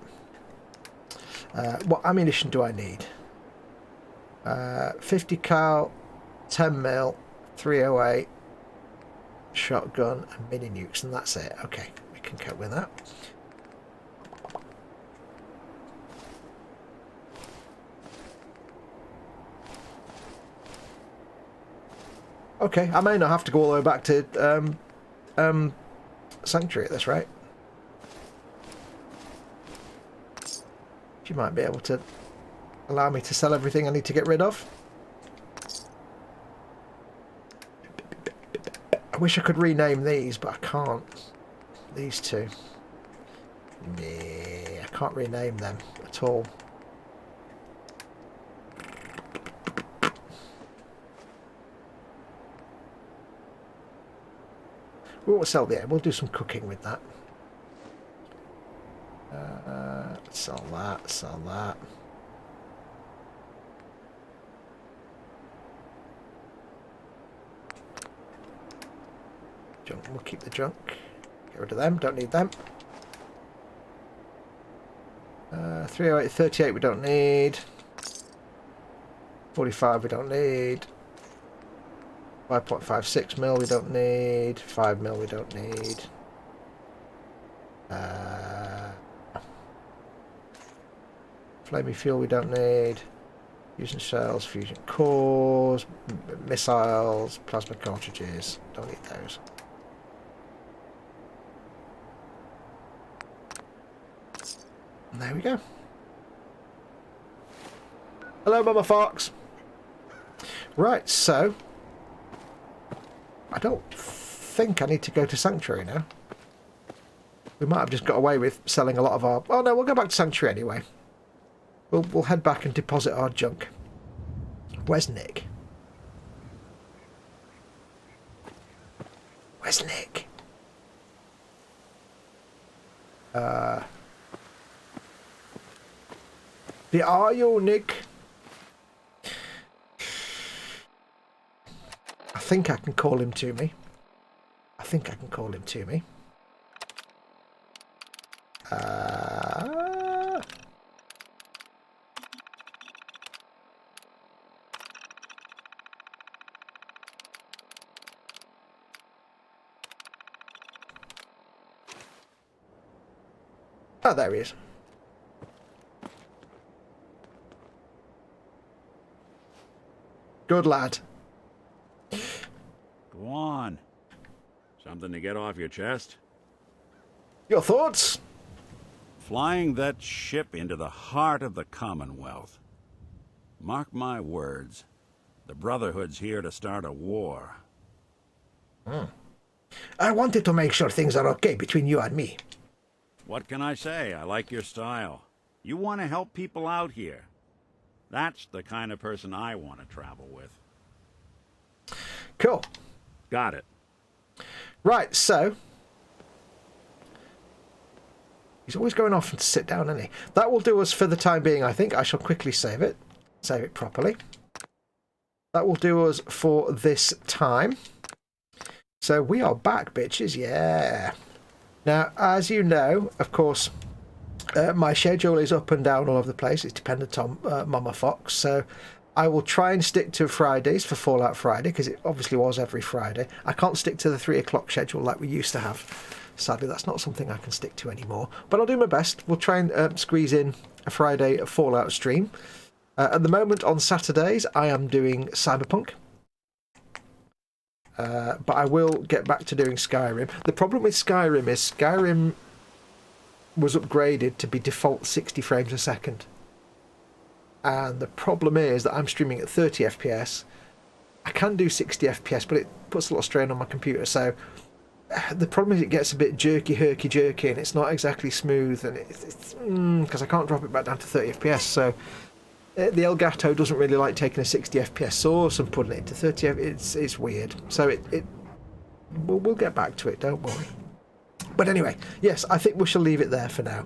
S1: What ammunition do I need? 50 cal, 10 mil, 308, shotgun, and mini nukes, and that's it. Okay, we can cope with that. Okay, I may not have to go all the way back to Sanctuary at this rate. She might be able to allow me to sell everything I need to get rid of. I wish I could rename these, but I can't. These two. I can't rename them at all. We won't sell the air. We'll do some cooking with that. Sell that, sell that. Junk, we'll keep the junk. Get rid of them, don't need them. 308, 38 we don't need. 45 we don't need. 5.56 mil we don't need. 5 mil we don't need. Flamey fuel we don't need. Fusion cells, fusion cores, missiles, plasma cartridges. Don't need those. And there we go. Hello, Mama Fox. Right, so I don't think I need to go to Sanctuary now. We might have just got away with selling a lot of our... Oh no, we'll go back to Sanctuary anyway. We'll head back and deposit our junk. Where's Nick? Where's Nick? Where are you, Nick? I think I can call him to me. I think I can call him to me. Oh, there he is. Good lad.
S2: Go on. Something to get off your chest?
S1: Your thoughts?
S2: Flying that ship into the heart of the Commonwealth. Mark my words. The Brotherhood's here to start a war.
S1: I wanted to make sure things are okay between you and me.
S2: What can I say? I like your style. You want to help people out here. That's the kind of person I want to travel with.
S1: Cool.
S2: Got it.
S1: Right, so... He's always going off to sit down, isn't he? That will do us for the time being, I think. I shall quickly save it. Save it properly. That will do us for this time. So we are back, bitches. Yeah. Now, as you know, of course, my schedule is up and down all over the place. It's dependent on Mama Fox. So I will try and stick to Fridays for Fallout Friday, because it obviously was every Friday. I can't stick to the 3 o'clock schedule like we used to have. Sadly, that's not something I can stick to anymore. But I'll do my best. We'll try and squeeze in a Friday Fallout stream. At the moment, on Saturdays, I am doing Cyberpunk. But I will get back to doing Skyrim. The problem with Skyrim is Skyrim was upgraded to be default 60 frames a second. And the problem is that I'm streaming at 30 FPS. I can do 60 FPS, but it puts a lot of strain on my computer. So the problem is it gets a bit jerky, herky-jerky, and it's not exactly smooth. And it's because I can't drop it back down to 30 FPS. So the Elgato doesn't really like taking a 60 FPS source and putting it to 30. It's weird. So we'll get back to it. Don't worry. But anyway, yes, I think we shall leave it there for now.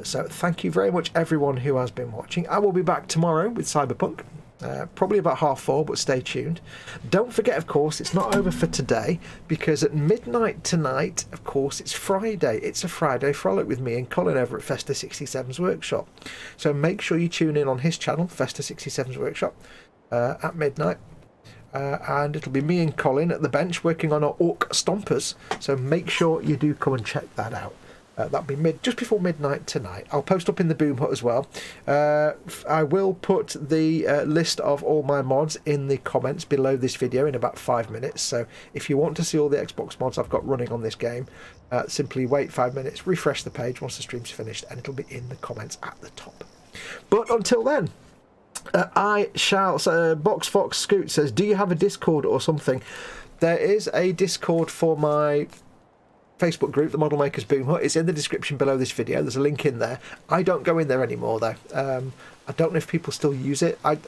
S1: So thank you very much, everyone who has been watching. I will be back tomorrow with Cyberpunk. Probably about 4:30, but stay tuned. Don't forget, of course, it's not over for today, because at midnight tonight, of course, it's Friday. It's a Friday frolic with me and Colin over at Festa 67's Workshop. So make sure you tune in on his channel, Festa 67's Workshop, at midnight. And it'll be me and Colin at the bench working on our Orc Stompers. So make sure you do come and check that out. That'll be just before midnight tonight. I'll post up in the Boom Hut as well. I will put the list of all my mods in the comments below this video in about 5 minutes. So if you want to see all the Xbox mods I've got running on this game, simply wait 5 minutes, refresh the page once the stream's finished, and it'll be in the comments at the top. But until then, I shall... Box Fox Scoot says, do you have a Discord or something? There is a Discord for my Facebook group, the Model Makers Boom Hut. It's in the description below this video. There's a link in there. I don't go in there anymore, though. I don't know if people still use it. I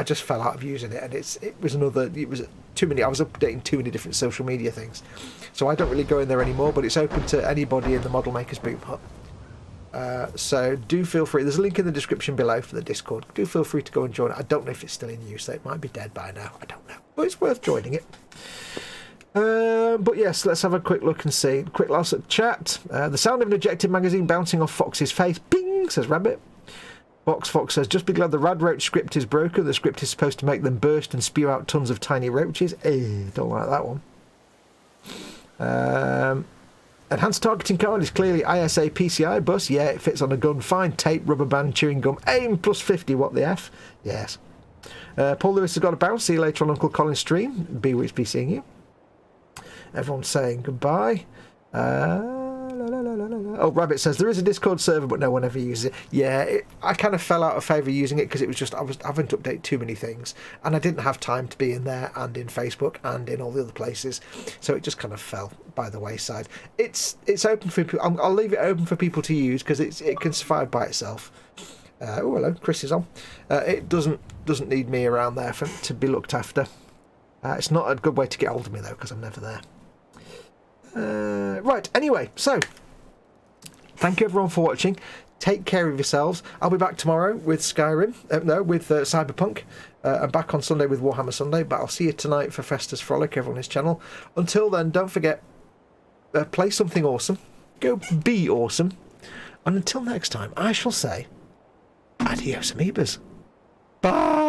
S1: just fell out of using it, and it was too many. I was updating too many different social media things, so I don't really go in there anymore. But it's open to anybody in the Model Makers Boom Hut. So do feel free. There's a link in the description below for the Discord. Do feel free to go and join it. I don't know if it's still in use, so it might be dead by now. I don't know, but it's worth joining it. But yes, let's have a quick look and see. Quick last at chat. The sound of an ejected magazine bouncing off Fox's face. Ping, says Rabbit. Box Fox says, just be glad the rad roach script is broken. The script is supposed to make them burst and spew out tons of tiny roaches. Don't like that one. Enhanced targeting card is clearly ISA PCI bus. Yeah, it fits on a gun. Fine. Tape, rubber band, chewing gum. Aim plus 50. What the F? Yes. Paul Lewis has got a bounce. See you later on Uncle Colin's stream. Be seeing you. Everyone's saying goodbye. Oh, Rabbit says there is a Discord server, but no one ever uses it. Yeah, I kind of fell out of favour using it because it was just I was having to update too many things, and I didn't have time to be in there and in Facebook and in all the other places, so it just kind of fell by the wayside. It's open for people. I'll leave it open for people to use because it can survive by itself. Oh, hello, Chris is on. It doesn't need me around there to be looked after. It's not a good way to get hold of me though because I'm never there. Right, anyway, so thank you everyone for watching. Take care of yourselves. I'll be back tomorrow with Skyrim, with Cyberpunk. I'm back on Sunday with Warhammer Sunday, but I'll see you tonight for Festa's Frolic over on his channel. Until then, don't forget, play something awesome, go be awesome, and until next time, I shall say adios amoebas. Bye.